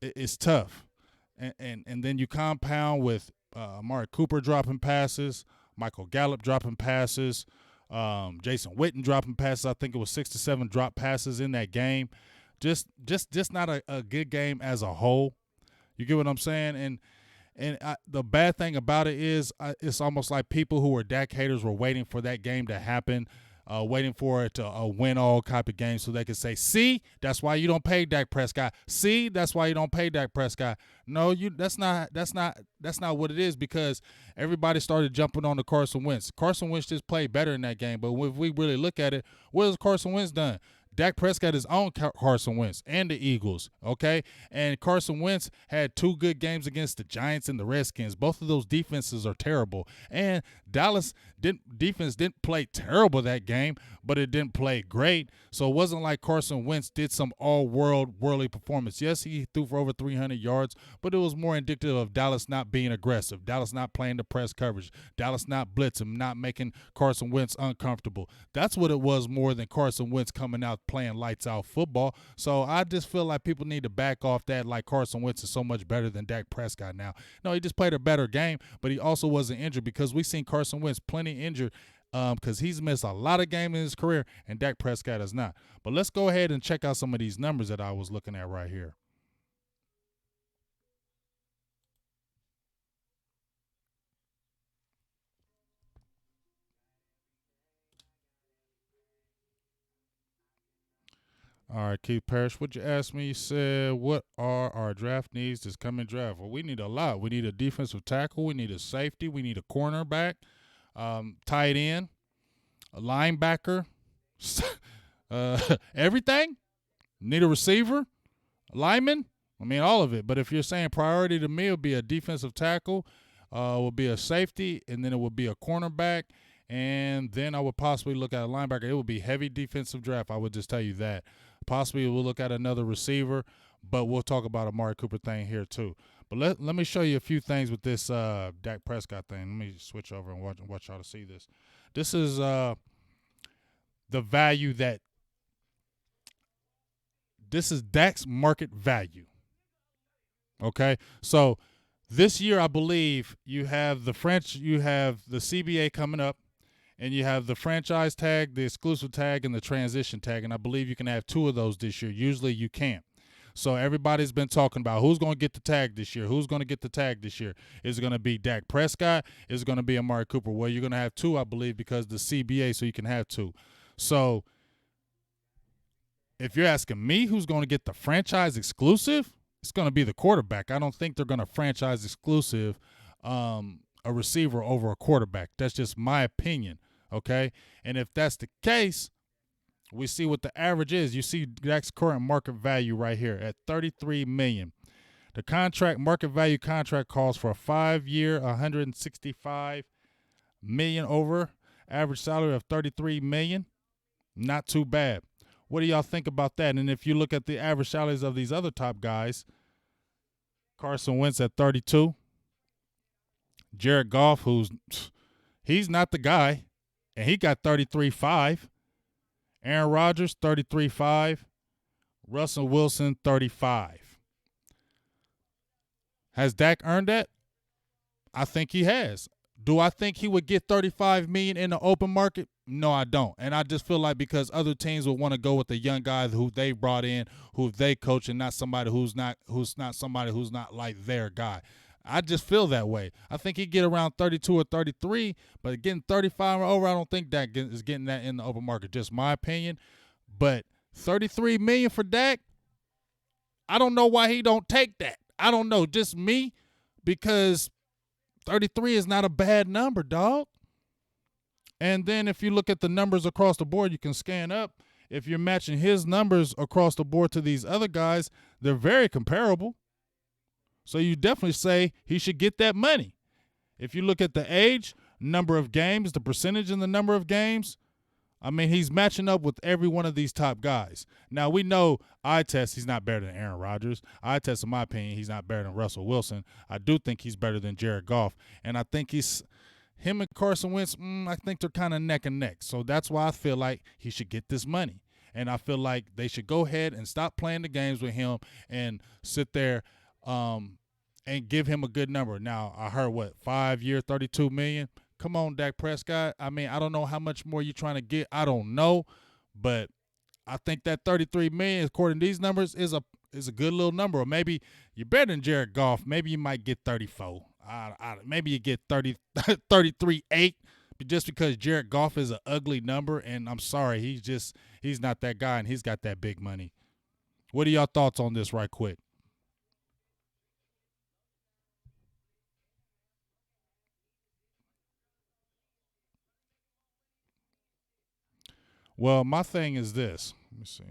It's tough. And then you compound with Amari Cooper dropping passes, Michael Gallup dropping passes, Jason Witten dropping passes. I think it was 6 to 7 drop passes in that game. Just not a good game as a whole. You get what I'm saying? And the bad thing about it is it's almost like people who were Dak haters were waiting for that game to happen, waiting for it to win all type of games so they could say, see, that's why you don't pay Dak Prescott. See, that's why you don't pay Dak Prescott. No, that's not what it is, because everybody started jumping on the Carson Wentz. Carson Wentz just played better in that game, but if we really look at it, what has Carson Wentz done? Dak Prescott is on Carson Wentz and the Eagles, okay? And Carson Wentz had 2 good games against the Giants and the Redskins. Both of those defenses are terrible. And Dallas defense didn't play terrible that game, but it didn't play great. So it wasn't like Carson Wentz did some all-worldly performance. Yes, he threw for over 300 yards, but it was more indicative of Dallas not being aggressive, Dallas not playing the press coverage, Dallas not blitzing, not making Carson Wentz uncomfortable. That's what it was more than Carson Wentz coming out playing lights-out football. So I just feel like people need to back off that, like Carson Wentz is so much better than Dak Prescott now. No, he just played a better game, but he also wasn't injured, because we've seen Carson Wentz plenty injured because he's missed a lot of games in his career, and Dak Prescott is not. But let's go ahead and check out some of these numbers that I was looking at right here. All right, Keith Parrish, what you asked me? You said, what are our draft needs this coming draft? Well, we need a lot. We need a defensive tackle. We need a safety. We need a cornerback, tight end, a linebacker, everything. Need a receiver, a lineman. I mean, all of it. But if you're saying priority to me, it would be a defensive tackle, would be a safety, and then it would be a cornerback, and then I would possibly look at a linebacker. It would be heavy defensive draft. I would just tell you that. Possibly we'll look at another receiver, but we'll talk about Amari Cooper thing here too. But let me show you a few things with this Dak Prescott thing. Let me switch over and watch y'all to see this. This is the value that this is Dak's market value. Okay, so this year I believe you have the CBA coming up, and you have the franchise tag, the exclusive tag, and the transition tag. And I believe you can have two of those this year. Usually you can't. So everybody's been talking about who's going to get the tag this year. Who's going to get the tag this year? Is it going to be Dak Prescott? Is it going to be Amari Cooper? Well, you're going to have two, I believe, because the CBA, so you can have two. So if you're asking me who's going to get the franchise exclusive, it's going to be the quarterback. I don't think they're going to franchise exclusive a receiver over a quarterback. That's just my opinion. Okay, and if that's the case, we see what the average is. You see Dak's current market value right here at $33 million. The contract market value contract calls for a 5-year, $165 million over average salary of $33 million. Not too bad. What do y'all think about that? And if you look at the average salaries of these other top guys, Carson Wentz at 32, Jared Goff, he's not the guy, and he got 33.5. Aaron Rodgers, 33.5. Russell Wilson, 35. Has Dak earned that? I think he has. Do I think he would get $35 million in the open market? No, I don't. And I just feel like because other teams would want to go with the young guys who they brought in, who they coach, and not somebody who's not like their guy. I just feel that way. I think he'd get around 32 or 33, but getting 35 or over, I don't think Dak is getting that in the open market. Just my opinion. But $33 million for Dak, I don't know why he don't take that. I don't know, just me, because 33 is not a bad number, dog. And then if you look at the numbers across the board, you can scan up. If you're matching his numbers across the board to these other guys, they're very comparable. So you definitely say he should get that money. If you look at the age, number of games, the percentage in the number of games, I mean, he's matching up with every one of these top guys. Now, we know eye test, he's not better than Aaron Rodgers. Eye test, in my opinion, he's not better than Russell Wilson. I do think he's better than Jared Goff. And I think him and Carson Wentz, I think they're kind of neck and neck. So that's why I feel like he should get this money. And I feel like they should go ahead and stop playing the games with him and sit there and give him a good number. Now, I heard, 5-year, $32 million? Come on, Dak Prescott. I mean, I don't know how much more you're trying to get. I don't know. But I think that $33 million, according to these numbers, is a good little number. Or maybe you're better than Jared Goff. Maybe you might get 34. Maybe you get 33.8, just because Jared Goff is an ugly number. And I'm sorry, he's not that guy, and he's got that big money. What are y'all thoughts on this right quick? Well, my thing is this. Let me see.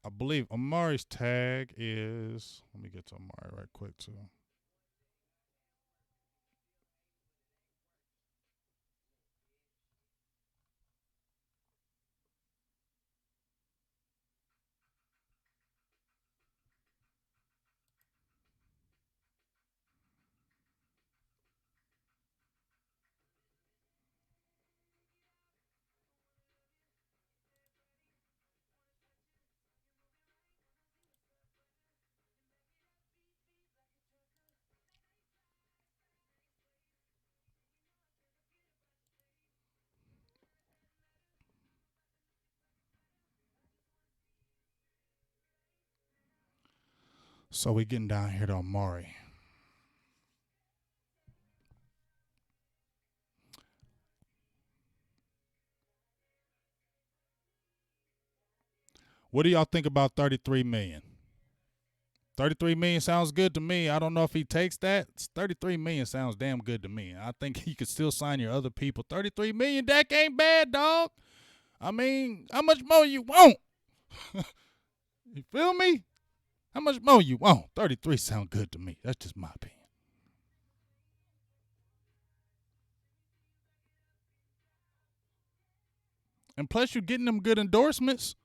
I believe Amari's tag is. Let me get to Amari right quick, too. So we getting down here to Amari. What do y'all think about 33 million? 33 million sounds good to me. I don't know if he takes that. 33 million sounds damn good to me. I think you could still sign your other people. 33 million, Dak ain't bad, dog. I mean, how much more you want? You feel me? How much more you want? 33 sound good to me. That's just my opinion. And plus, you're getting them good endorsements.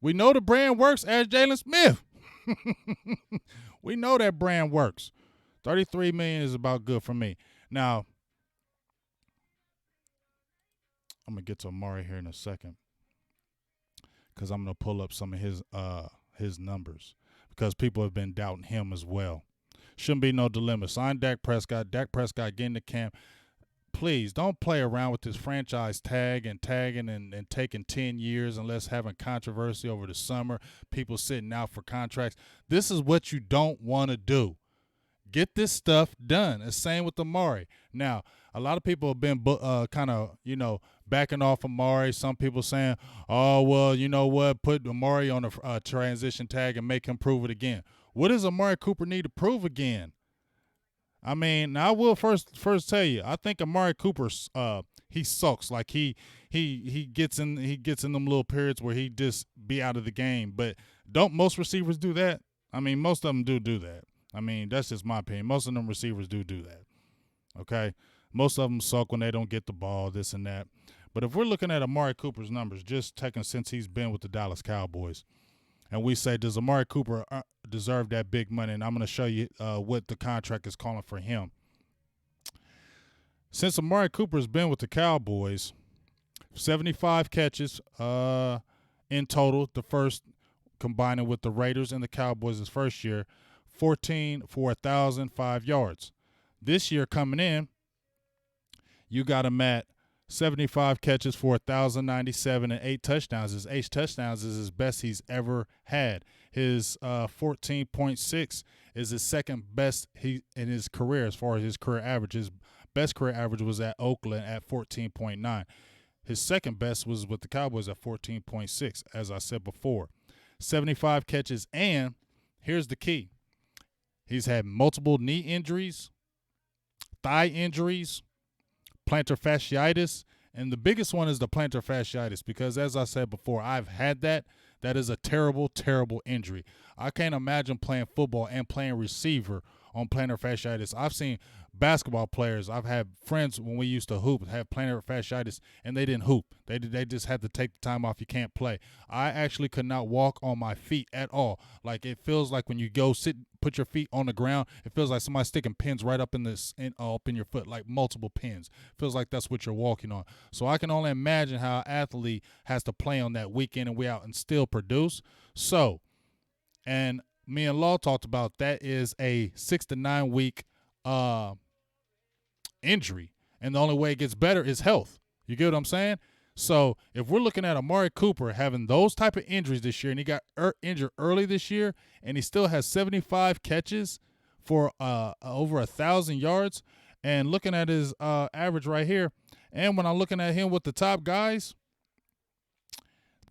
We know the brand works as Jalen Smith. We know that brand works. 33 million is about good for me. Now, I'm gonna get to Amari here in a second because I'm gonna pull up some of his numbers because people have been doubting him as well. Shouldn't be no dilemma. Sign Dak Prescott. Dak Prescott getting to camp. Please don't play around with this franchise tag and tagging and taking 10 years unless having controversy over the summer, people sitting out for contracts. This is what you don't want to do. Get this stuff done. The same with Amari. Now, a lot of people have been kind of, backing off Amari. Some people saying, oh, well, you know what, put Amari on a transition tag and make him prove it again. What does Amari Cooper need to prove again? I mean, I will first tell you, I think Amari Cooper, he sucks. Like he gets in them little periods where he just be out of the game. But don't most receivers do that? I mean, most of them do that. I mean, that's just my opinion. Most of them receivers do that. Okay, most of them suck when they don't get the ball, this and that. But if we're looking at Amari Cooper's numbers, just taking since he's been with the Dallas Cowboys, and we say, does Amari Cooper deserve that big money? And I'm going to show you what the contract is calling for him. Since Amari Cooper has been with the Cowboys, 75 catches in total, the first combining with the Raiders and the Cowboys' first year, 14 for 1,005 yards. This year coming in, you got him at 75 catches for 1,097 and 8 touchdowns. His 8 touchdowns is his best he's ever had. His 14.6 is his second best in his career as far as his career average. His best career average was at Oakland at 14.9. His second best was with the Cowboys at 14.6, as I said before. 75 catches, and here's the key. He's had multiple knee injuries, thigh injuries, plantar fasciitis, and the biggest one is the plantar fasciitis because, as I said before, I've had that. That is a terrible, terrible injury. I can't imagine playing football and playing receiver on plantar fasciitis. I've seen basketball players. I've had friends when we used to hoop have plantar fasciitis, and they didn't hoop. They just had to take the time off. You can't play. I actually could not walk on my feet at all. Like, it feels like when you go sit, put your feet on the ground, it feels like somebody's sticking pins right up in your foot, like multiple pins. Feels like that's what you're walking on. So I can only imagine how an athlete has to play on that week in and week out and still produce. So, and me and Law talked about that is a 6 to 9 week injury, and the only way it gets better is health. You get what I'm saying? So if we're looking at Amari Cooper having those type of injuries this year, and he got injured early this year, and he still has 75 catches for over 1,000 yards, and looking at his average right here, and when I'm looking at him with the top guys,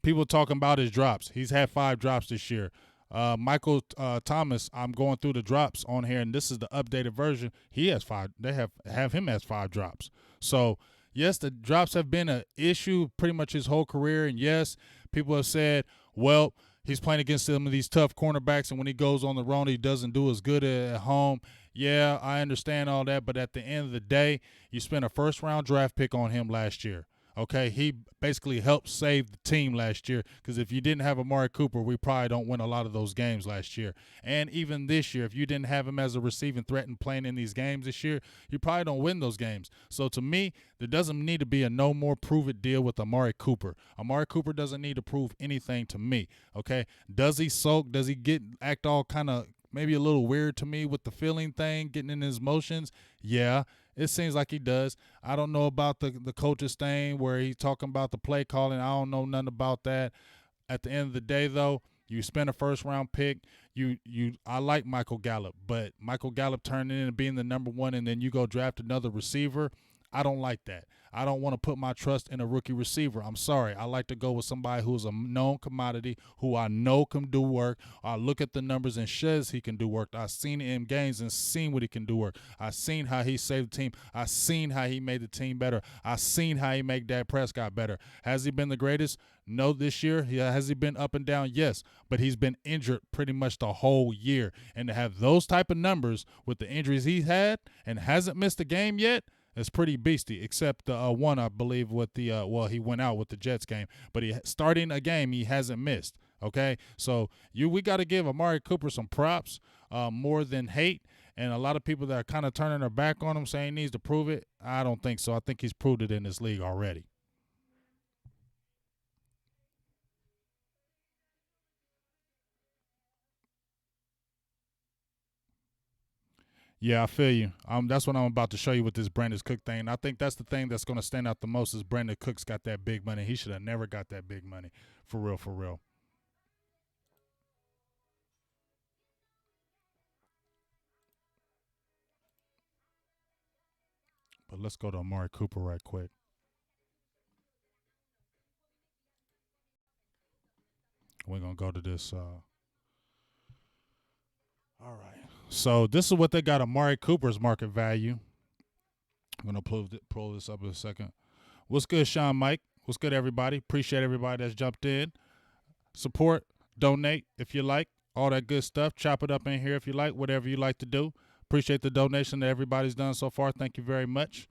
people talking about his drops. He's had 5 drops this year. Michael Thomas, I'm going through the drops on here, and this is the updated version. He has 5. They have him as 5 drops. So, yes, the drops have been an issue pretty much his whole career, and yes, people have said, well, he's playing against some of these tough cornerbacks, and when he goes on the road, he doesn't do as good at home. Yeah, I understand all that, but at the end of the day, you spent a first-round draft pick on him last year. Okay, he basically helped save the team last year because if you didn't have Amari Cooper, we probably don't win a lot of those games last year. And even this year, if you didn't have him as a receiving threat and playing in these games this year, you probably don't win those games. So to me, there doesn't need to be a no more prove it deal with Amari Cooper. Amari Cooper doesn't need to prove anything to me. Okay, does he sulk? Does he act all kind of maybe a little weird to me with the feeling thing, getting in his motions? Yeah. It seems like he does. I don't know about the coach's thing where he's talking about the play calling. I don't know nothing about that. At the end of the day, though, You spend a first-round pick. I like Michael Gallup, but Michael Gallup turned into being the number one, and then you go draft another receiver. I don't like that. I don't want to put my trust in a rookie receiver. I'm sorry. I like to go with somebody who's a known commodity, who I know can do work. I look at the numbers and says he can do work. I've seen it in games and seen what he can do work. I've seen how he saved the team. I've seen how he made the team better. I've seen how he made Dak Prescott better. Has he been the greatest? No, this year. Has he been up and down? Yes, but he's been injured pretty much the whole year. And to have those type of numbers with the injuries he's had and hasn't missed a game yet, it's pretty beastie, except the one, I believe, with the he went out with the Jets game. But starting a game he hasn't missed, okay? So we got to give Amari Cooper some props more than hate. And a lot of people that are kind of turning their back on him saying he needs to prove it, I don't think so. I think he's proved it in this league already. Yeah, I feel you. That's what I'm about to show you with this Brandon Cook thing. I think that's the thing that's going to stand out the most is Brandon Cook's got that big money. He should have never got that big money. For real, for real. But let's go to Amari Cooper right quick. We're going to go to this. All right. So this is what they got Amari Cooper's market value. I'm going to pull this up in a second. What's good, Sean Mike? What's good, everybody? Appreciate everybody that's jumped in. Support, donate if you like, all that good stuff. Chop it up in here if you like, whatever you like to do. Appreciate the donation that everybody's done so far. Thank you very much.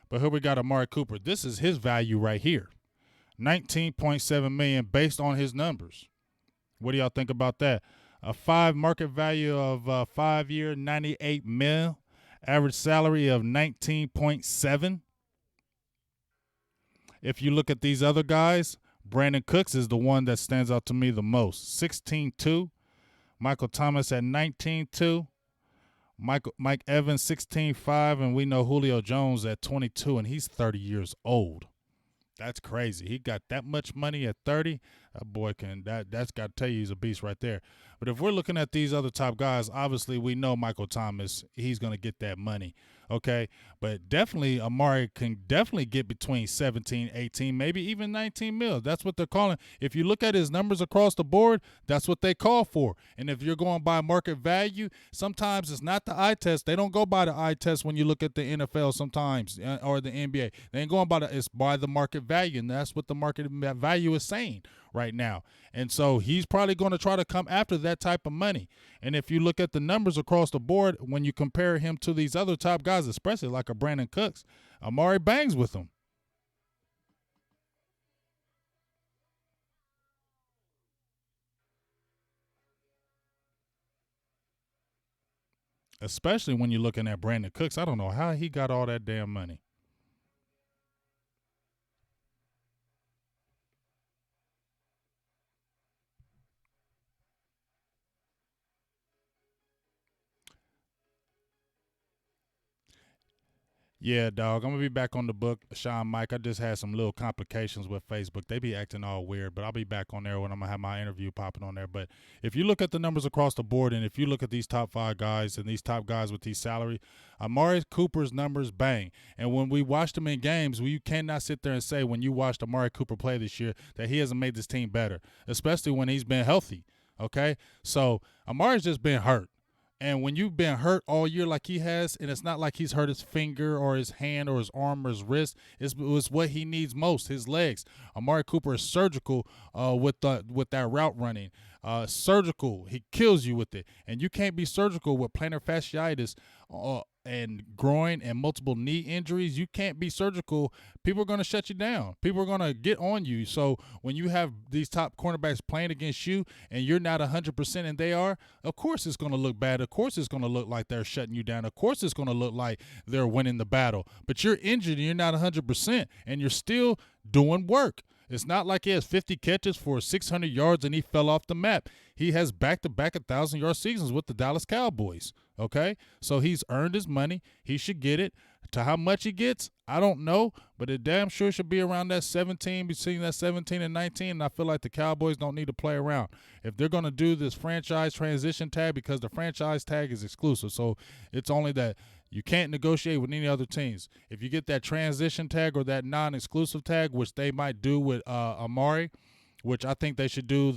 But here we got Amari Cooper. This is his value right here. $19.7 million based on his numbers. What do y'all think about that? A market value of 5 year, $98 million. Average salary of 19.7. If you look at these other guys, Brandon Cooks is the one that stands out to me the most. 16.2. Michael Thomas at 19.2. Mike Evans 16.5, and we know Julio Jones at 22, and he's 30 years old. That's crazy. He got that much money at 30. That boy that's got to tell you he's a beast right there. But if we're looking at these other top guys, obviously we know Michael Thomas, he's going to get that money. Okay, but definitely Amari can definitely get between 17, 18, maybe even 19 mil. That's what they're calling. If you look at his numbers across the board, that's what they call for. And if you're going by market value, sometimes it's not the eye test. They don't go by the eye test when you look at the NFL sometimes or the NBA. They ain't going by it's by the market value, and that's what the market value is saying right now. And so he's probably going to try to come after that type of money. And if you look at the numbers across the board, when you compare him to these other top guys, especially like a Brandon Cooks, Amari bangs with him. Especially when you're looking at Brandon Cooks. I don't know how he got all that damn money. Yeah, dog. I'm going to be back on the book, Sean Mike. I just had some little complications with Facebook. They be acting all weird, but I'll be back on there when I'm going to have my interview popping on there. But if you look at the numbers across the board, and if you look at these top 5 guys and these top guys with these salary, Amari Cooper's numbers bang. And when we watched him in games, you cannot sit there and say when you watched Amari Cooper play this year that he hasn't made this team better, especially when he's been healthy, okay? So Amari's just been hurt. And when you've been hurt all year like he has, and it's not like he's hurt his finger or his hand or his arm or his wrist, it was what he needs most, his legs. Amari Cooper is surgical with that route running. Surgical, he kills you with it. And you can't be surgical with plantar fasciitis and groin and multiple knee injuries. You can't be surgical. People are going to shut you down. People are going to get on you. So when you have these top cornerbacks playing against you and you're not 100% and they are, of course it's going to look bad. Of course it's going to look like they're shutting you down. Of course it's going to look like they're winning the battle. But you're injured and you're not 100% and you're still doing work. It's not like he has 50 catches for 600 yards and he fell off the map. He has back-to-back 1,000-yard seasons with the Dallas Cowboys, okay? So he's earned his money. He should get it. To how much he gets, I don't know, but it damn sure should be around that 17, between that 17 and 19. And I feel like the Cowboys don't need to play around. If they're going to do this franchise transition tag, because the franchise tag is exclusive, so it's only that you can't negotiate with any other teams. If you get that transition tag or that non-exclusive tag, which they might do with Amari, which I think they should do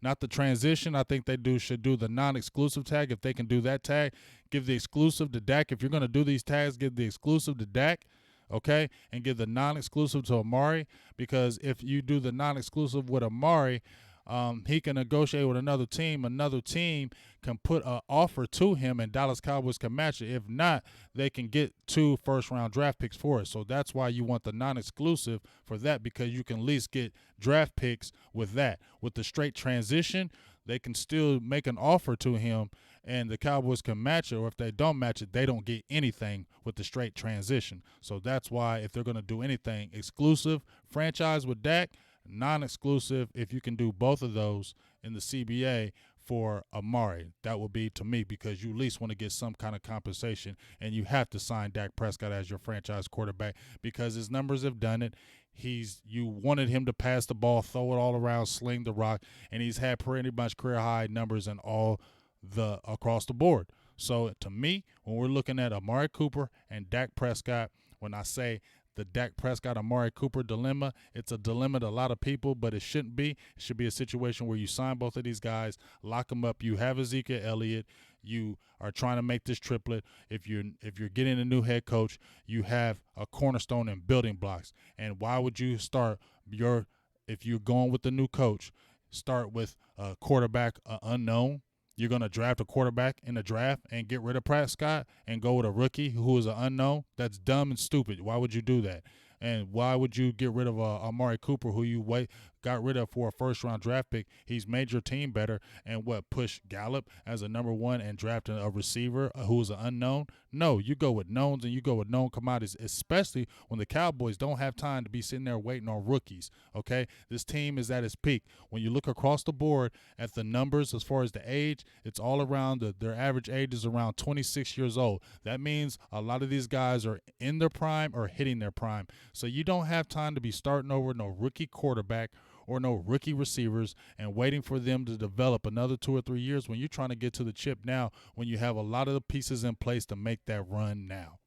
not the transition. I think should do the non-exclusive tag. If they can do that tag, give the exclusive to Dak. If you're going to do these tags, give the exclusive to Dak, okay, and give the non-exclusive to Amari, because if you do the non-exclusive with Amari, he can negotiate with another team. Another team can put an offer to him, and Dallas Cowboys can match it. If not, they can get 2 first-round draft picks for it. So that's why you want the non-exclusive for that, because you can at least get draft picks with that. With the straight transition, they can still make an offer to him, and the Cowboys can match it, or if they don't match it, they don't get anything with the straight transition. So that's why if they're going to do anything, exclusive franchise with Dak, non-exclusive, if you can do both of those in the CBA for Amari, that would be to me, because you at least want to get some kind of compensation, and you have to sign Dak Prescott as your franchise quarterback because his numbers have done it. You wanted him to pass the ball, throw it all around, sling the rock, and he's had pretty much career high numbers in all across the board. So to me, when we're looking at Amari Cooper and Dak Prescott, when I say the Dak Prescott Amari Cooper dilemma, it's a dilemma to a lot of people, but it shouldn't be. It should be a situation where you sign both of these guys, lock them up. You have Ezekiel Elliott. You are trying to make this triplet. If you're getting a new head coach, you have a cornerstone and building blocks. And why would you start if you're going with the new coach, start with a quarterback unknown? You're going to draft a quarterback in the draft and get rid of Prescott and go with a rookie who is an unknown? That's dumb and stupid. Why would you do that? And why would you get rid of Amari Cooper, who you got rid of for a first-round draft pick? He's made your team better. And push Gallup as a number one and draft a receiver who is an unknown? No, you go with knowns and you go with known commodities, especially when the Cowboys don't have time to be sitting there waiting on rookies, okay? This team is at its peak. When you look across the board at the numbers as far as the age, it's all around their average age is around 26 years old. That means a lot of these guys are in their prime or hitting their prime. So you don't have time to be starting over no rookie quarterback or no rookie receivers and waiting for them to develop another 2 or 3 years when you're trying to get to the chip now, when you have a lot of the pieces in place to make that run now.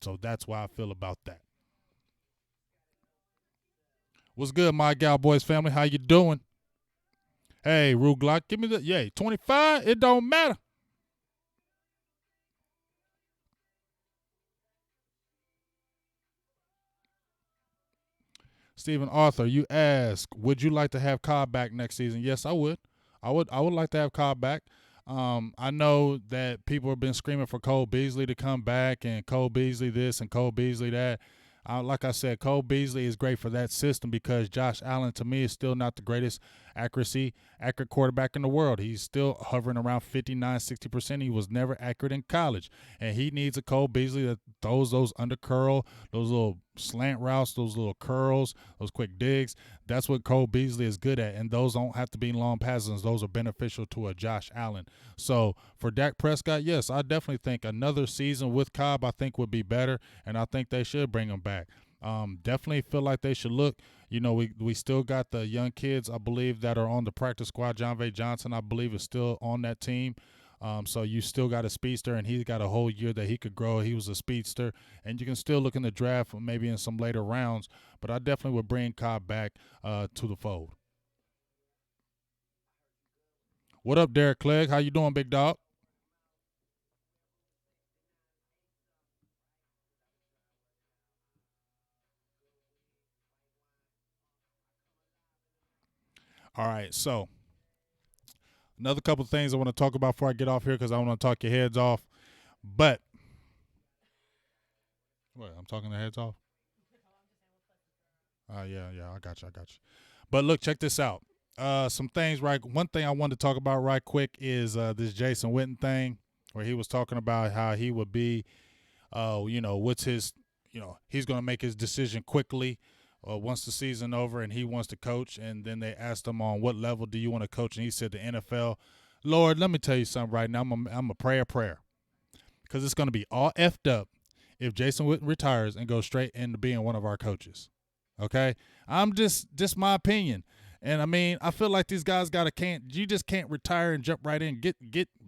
So that's why I feel about that. What's good, my Cowboys family? How you doing? Hey, Rue Glock, give me the 25. It don't matter. Stephen Arthur, you ask, would you like to have Cobb back next season? Yes, I would. I would like to have Cobb back. I know that people have been screaming for Cole Beasley to come back and Cole Beasley this and Cole Beasley that. Like I said, Cole Beasley is great for that system because Josh Allen, to me, is still not the greatest accurate quarterback in the world. He's still hovering around 59, 60%. He was never accurate in college. And he needs a Cole Beasley that throws those under curl, those little slant routes, those little curls, those quick digs. That's what Cole Beasley is good at. And those don't have to be long passes. Those are beneficial to a Josh Allen. So for Dak Prescott, yes, I definitely think another season with Cobb I think would be better. And I think they should bring him back. Definitely feel like they should look. You know, we still got the young kids, I believe, that are on the practice squad. John V. Johnson, I believe, is still on that team. So you still got a speedster, and he's got a whole year that he could grow. He was a speedster, and you can still look in the draft maybe in some later rounds. But I definitely would bring Cobb back to the fold. What up, Derek Clegg? How you doing, big dog? All right, so another couple things I want to talk about before I get off here because I want to talk your heads off. But what? I'm talking the heads off. Yeah, I got you. But look, check this out. Some things, right? One thing I wanted to talk about right quick is this Jason Witten thing, where he was talking about how he would be, what's his, he's going to make his decision quickly once the season over, and he wants to coach. And then they asked him on what level do you want to coach, and he said the NFL. Lord, let me tell you something right now. I'm a pray a prayer because it's going to be all effed up if Jason Witten retires and goes straight into being one of our coaches. Okay? I'm just my opinion. And I mean, I feel like these guys you just can't retire and jump right in,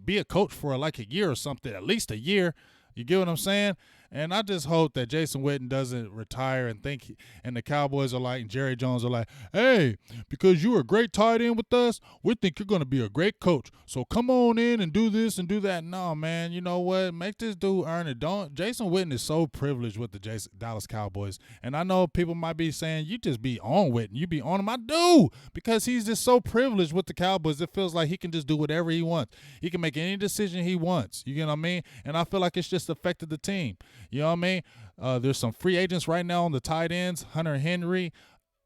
be a coach for like a year or something, at least a year. You get what I'm saying? And I just hope that Jason Witten doesn't retire and the Cowboys are like, and Jerry Jones are like, hey, because you were a great tight end with us, we think you're going to be a great coach. So come on in and do this and do that. No, man, you know what? Make this dude earn it. Jason Witten is so privileged with the Dallas Cowboys. And I know people might be saying, you just be on Witten. You be on him. I do, because he's just so privileged with the Cowboys. It feels like he can just do whatever he wants. He can make any decision he wants. You get what I mean? And I feel like it's just affected the team. You know what I mean? There's some free agents right now on the tight ends. Hunter Henry,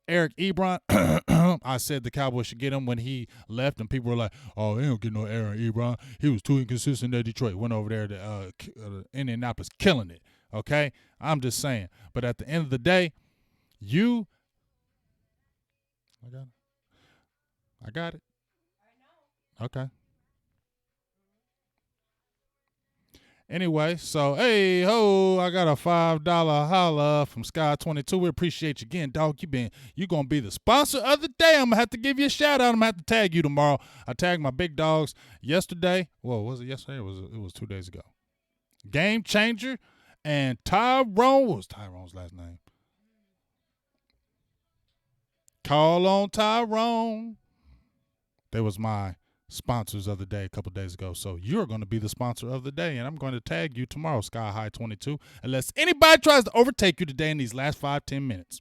Eric Ebron. I said the Cowboys should get him when he left, and people were like, oh, they don't get no Eric Ebron. He was too inconsistent at Detroit. Went over there to Indianapolis, killing it. Okay? I'm just saying. But at the end of the day, I got it. Okay. Anyway, so, hey, ho, I got a $5 holla from Sky22. We appreciate you again, dog. You going to be the sponsor of the day. I'm going to have to give you a shout out. I'm going to have to tag you tomorrow. I tagged my big dogs yesterday. Well, was it yesterday? It was 2 days ago. Game Changer and Tyrone. What was Tyrone's last name? Call on Tyrone. That was my sponsors of the day a couple days ago. So you're going to be the sponsor of the day, and I'm going to tag you tomorrow, Sky High 22, unless anybody tries to overtake you today in these last 5-10 minutes.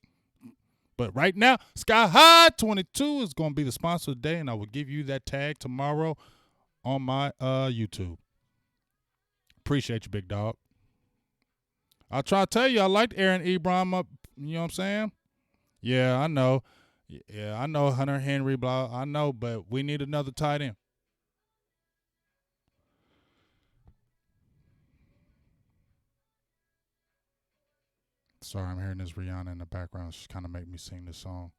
But right now, Sky High 22 is going to be the sponsor of the day, and I will give you that tag tomorrow on my YouTube. Appreciate you, big dog. I'll try to tell you, I liked Aaron Ebron up. You know what I'm saying? Yeah, I know. Yeah, I know Hunter Henry, blah. I know, but we need another tight end. Sorry, I'm hearing this Rihanna in the background. She's kind of make me sing this song.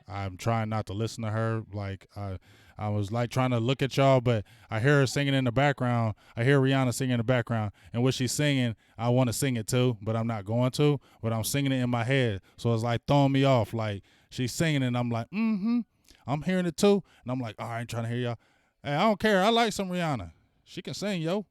I'm trying not to listen to her. Like, I was like trying to look at y'all, but I hear her singing in the background. I hear Rihanna singing in the background. And what she's singing, I want to sing it too, but I'm not going to. But I'm singing it in my head. So it's like throwing me off. Like, she's singing and I'm like, I'm hearing it too. And I'm like, oh, I ain't trying to hear y'all. Hey, I don't care. I like some Rihanna. She can sing, yo.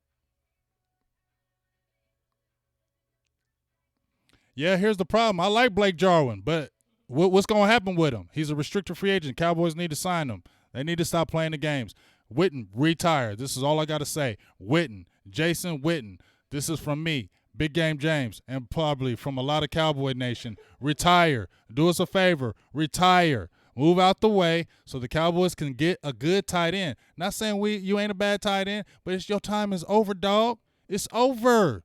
Yeah, here's the problem. I like Blake Jarwin, but what's going to happen with him? He's a restricted free agent. Cowboys need to sign him. They need to stop playing the games. Witten, retire. This is all I got to say. Witten, Jason Witten. This is from me, Big Game James, and probably from a lot of Cowboy Nation. Retire. Do us a favor. Retire. Move out the way so the Cowboys can get a good tight end. Not saying you ain't a bad tight end, but it's your time is over, dog. It's over.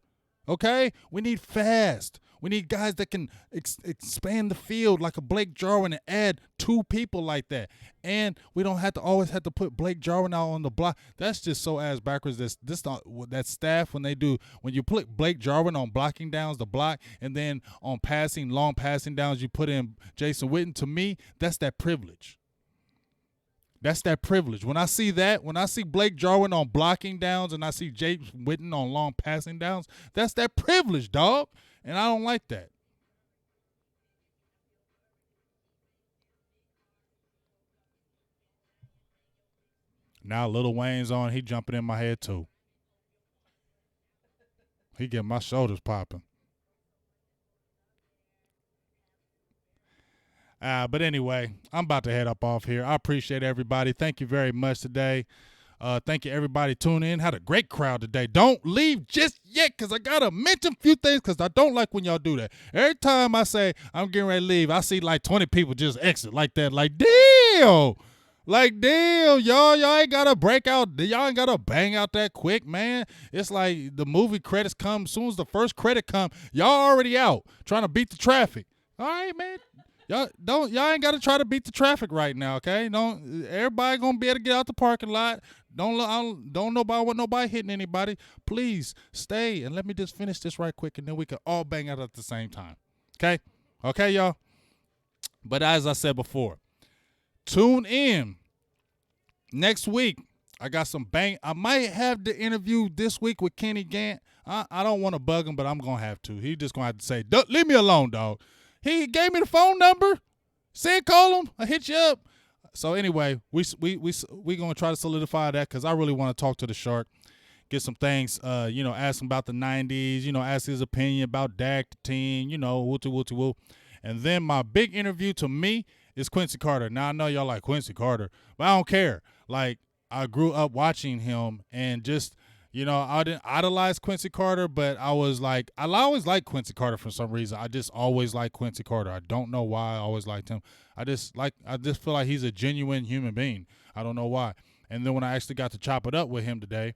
Okay? We need fast. We need guys that can expand the field like a Blake Jarwin and add two people like that. And we don't always have to put Blake Jarwin out on the block. That's just so ass backwards. That staff, when you put Blake Jarwin on blocking downs, the block, and then on long passing downs, you put in Jason Witten. To me, that's that privilege. That's that privilege. When I see Blake Jarwin on blocking downs and I see Jason Witten on long passing downs, that's that privilege, dog. And I don't like that. Now Lil Wayne's on. He jumping in my head too. He getting my shoulders popping. But anyway, I'm about to head up off here. I appreciate everybody. Thank you very much today. Thank you, everybody, tuning in. Had a great crowd today. Don't leave just yet because I got to mention a few things because I don't like when y'all do that. Every time I say I'm getting ready to leave, I see like 20 people just exit like that. Like, damn. Like, damn, y'all ain't got to break out. Y'all ain't got to bang out that quick, man. It's like the movie credits come. As soon as the first credit come, y'all already out trying to beat the traffic. All right, man. Y'all ain't got to try to beat the traffic right now, okay? Everybody gonna be able to get out the parking lot. Don't want nobody hitting anybody. Please stay and let me just finish this right quick, and then we can all bang out at the same time. Okay, y'all. But as I said before, tune in next week. I got some bang. I might have the interview this week with Kenny Gant. I don't want to bug him, but I'm going to have to. He just going to have to say, leave me alone, dog. He gave me the phone number. Said call him. I hit you up. So anyway, we going to try to solidify that because I really want to talk to the Shark. Get some things, ask him about the 90s, ask his opinion about Dak, the team, woo. And then my big interview to me is Quincy Carter. Now, I know y'all like Quincy Carter, but I don't care. Like, I grew up watching him and just, I didn't idolize Quincy Carter, but I was like, I always liked Quincy Carter for some reason. I just always liked Quincy Carter. I don't know why I always liked him. I just feel like he's a genuine human being. I don't know why. And then when I actually got to chop it up with him today,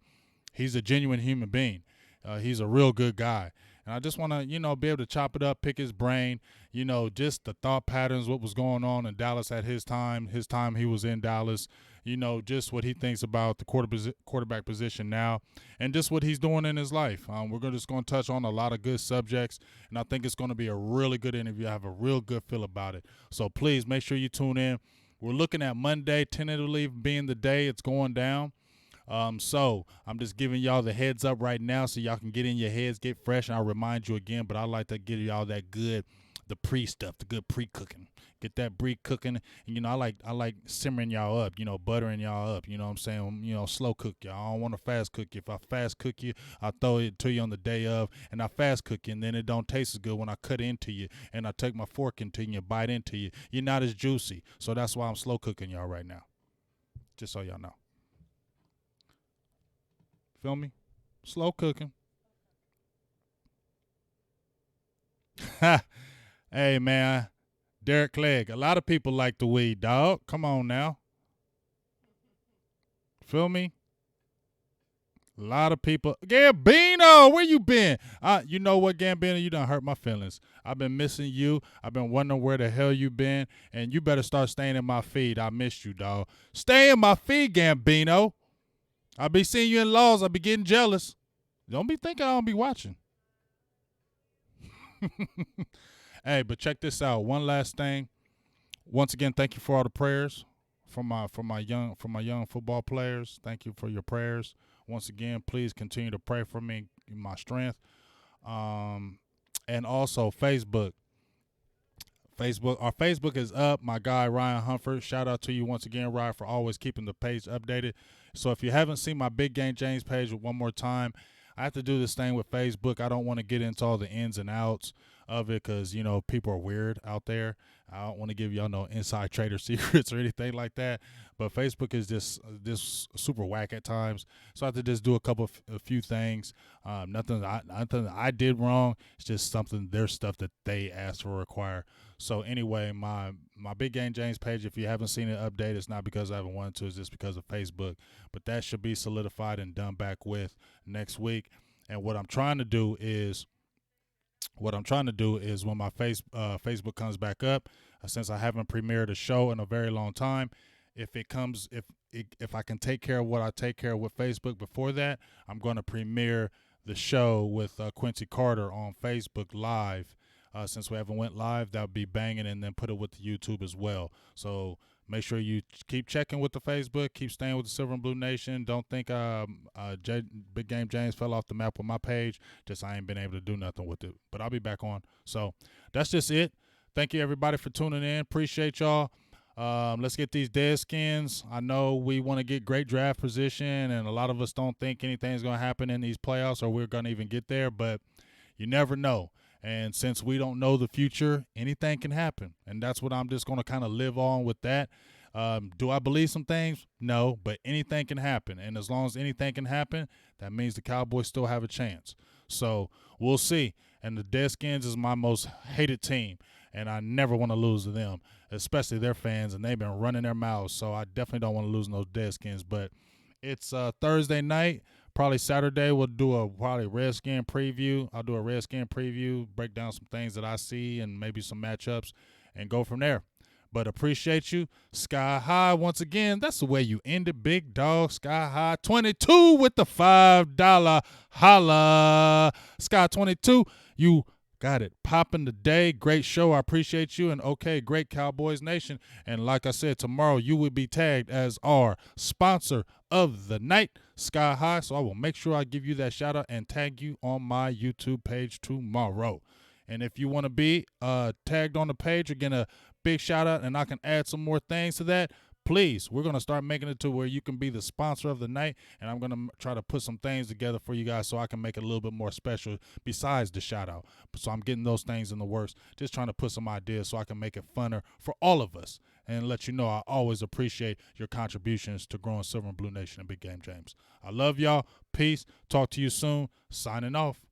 he's a genuine human being. He's a real good guy. And I just want to, be able to chop it up, pick his brain, just the thought patterns, what was going on in Dallas at his time he was in Dallas, just what he thinks about the quarterback position now, and just what he's doing in his life. We're just going to touch on a lot of good subjects, and I think it's going to be a really good interview. I have a real good feel about it. So please make sure you tune in. We're looking at Monday, tentatively being the day it's going down. So I'm just giving y'all the heads up right now so y'all can get in your heads, get fresh, and I'll remind you again, but I like to give y'all that good, the pre-stuff, the good pre-cooking. Get that pre-cooking, and, I like simmering y'all up, buttering y'all up, you know what I'm saying? Slow cook y'all. I don't want to fast cook you. If I fast cook you, I throw it to you on the day of, and I fast cook you, and then it don't taste as good when I cut into you, and I take my fork into you and bite into you. You're not as juicy, so that's why I'm slow cooking y'all right now, just so y'all know. Feel me? Slow cooking. Hey, man. Derek Clegg. A lot of people like the weed, dog. Come on now. Feel me? A lot of people. Gambino, where you been? You know what, Gambino? You done hurt my feelings. I've been missing you. I've been wondering where the hell you been. And you better start staying in my feed. I missed you, dog. Stay in my feed, Gambino. I be seeing you in laws. I be getting jealous. Don't be thinking I don't be watching. Hey, but check this out. One last thing. Once again, thank you for all the prayers from my young football players. Thank you for your prayers. Once again, please continue to pray for me, my strength. And also Facebook. Our Facebook is up. My guy Ryan Humford. Shout out to you once again, Ryan, for always keeping the page updated. So if you haven't seen my Big Game James page one more time, I have to do this thing with Facebook. I don't want to get into all the ins and outs of it because, people are weird out there. I don't want to give y'all no inside trader secrets or anything like that. But Facebook is just super whack at times. So I have to just do a few things. Nothing I did wrong. It's just their stuff that they asked or require. So anyway, my Big Game James page, if you haven't seen it update, it's not because I haven't wanted to. It's just because of Facebook. But that should be solidified and done back with next week. And what I'm trying to do is when my Facebook comes back up, since I haven't premiered a show in a very long time, if I can take care of what I take care of with Facebook before that, I'm going to premiere the show with Quincy Carter on Facebook Live. Since we haven't went live, that would be banging, and then put it with the YouTube as well. So make sure you keep checking with the Facebook, keep staying with the Silver and Blue Nation. Don't think Big Game James fell off the map with my page. Just I ain't been able to do nothing with it. But I'll be back on. So that's just it. Thank you, everybody, for tuning in. Appreciate y'all. Let's get these Deadskins. I know we want to get great draft position, and a lot of us don't think anything's going to happen in these playoffs or we're going to even get there, but you never know. And since we don't know the future, anything can happen. And that's what I'm just going to kind of live on with that. Do I believe some things? No, but anything can happen. And as long as anything can happen, that means the Cowboys still have a chance. So we'll see. And the Deadskins is my most hated team. And I never want to lose to them, especially their fans. And they've been running their mouths. So I definitely don't want to lose those Deadskins. But it's Thursday night. Probably Saturday we'll do a Redskin preview. I'll do a Redskin preview, break down some things that I see and maybe some matchups and go from there. But appreciate you. Sky High, once again, that's the way you end it, big dog. Sky High 22 with the $5 holla. Sky 22, you Got it. Popping today. Great show. I appreciate you. And okay, great Cowboys Nation. And like I said, tomorrow you will be tagged as our sponsor of the night, Sky High. So I will make sure I give you that shout out and tag you on my YouTube page tomorrow. And if you want to be tagged on the page or get a big shout out and I can add some more things to that, please, we're going to start making it to where you can be the sponsor of the night, and I'm going to try to put some things together for you guys so I can make it a little bit more special besides the shout-out. So I'm getting those things in the works, just trying to put some ideas so I can make it funner for all of us and let you know I always appreciate your contributions to growing Silver and Blue Nation and Big Game James. I love y'all. Peace. Talk to you soon. Signing off.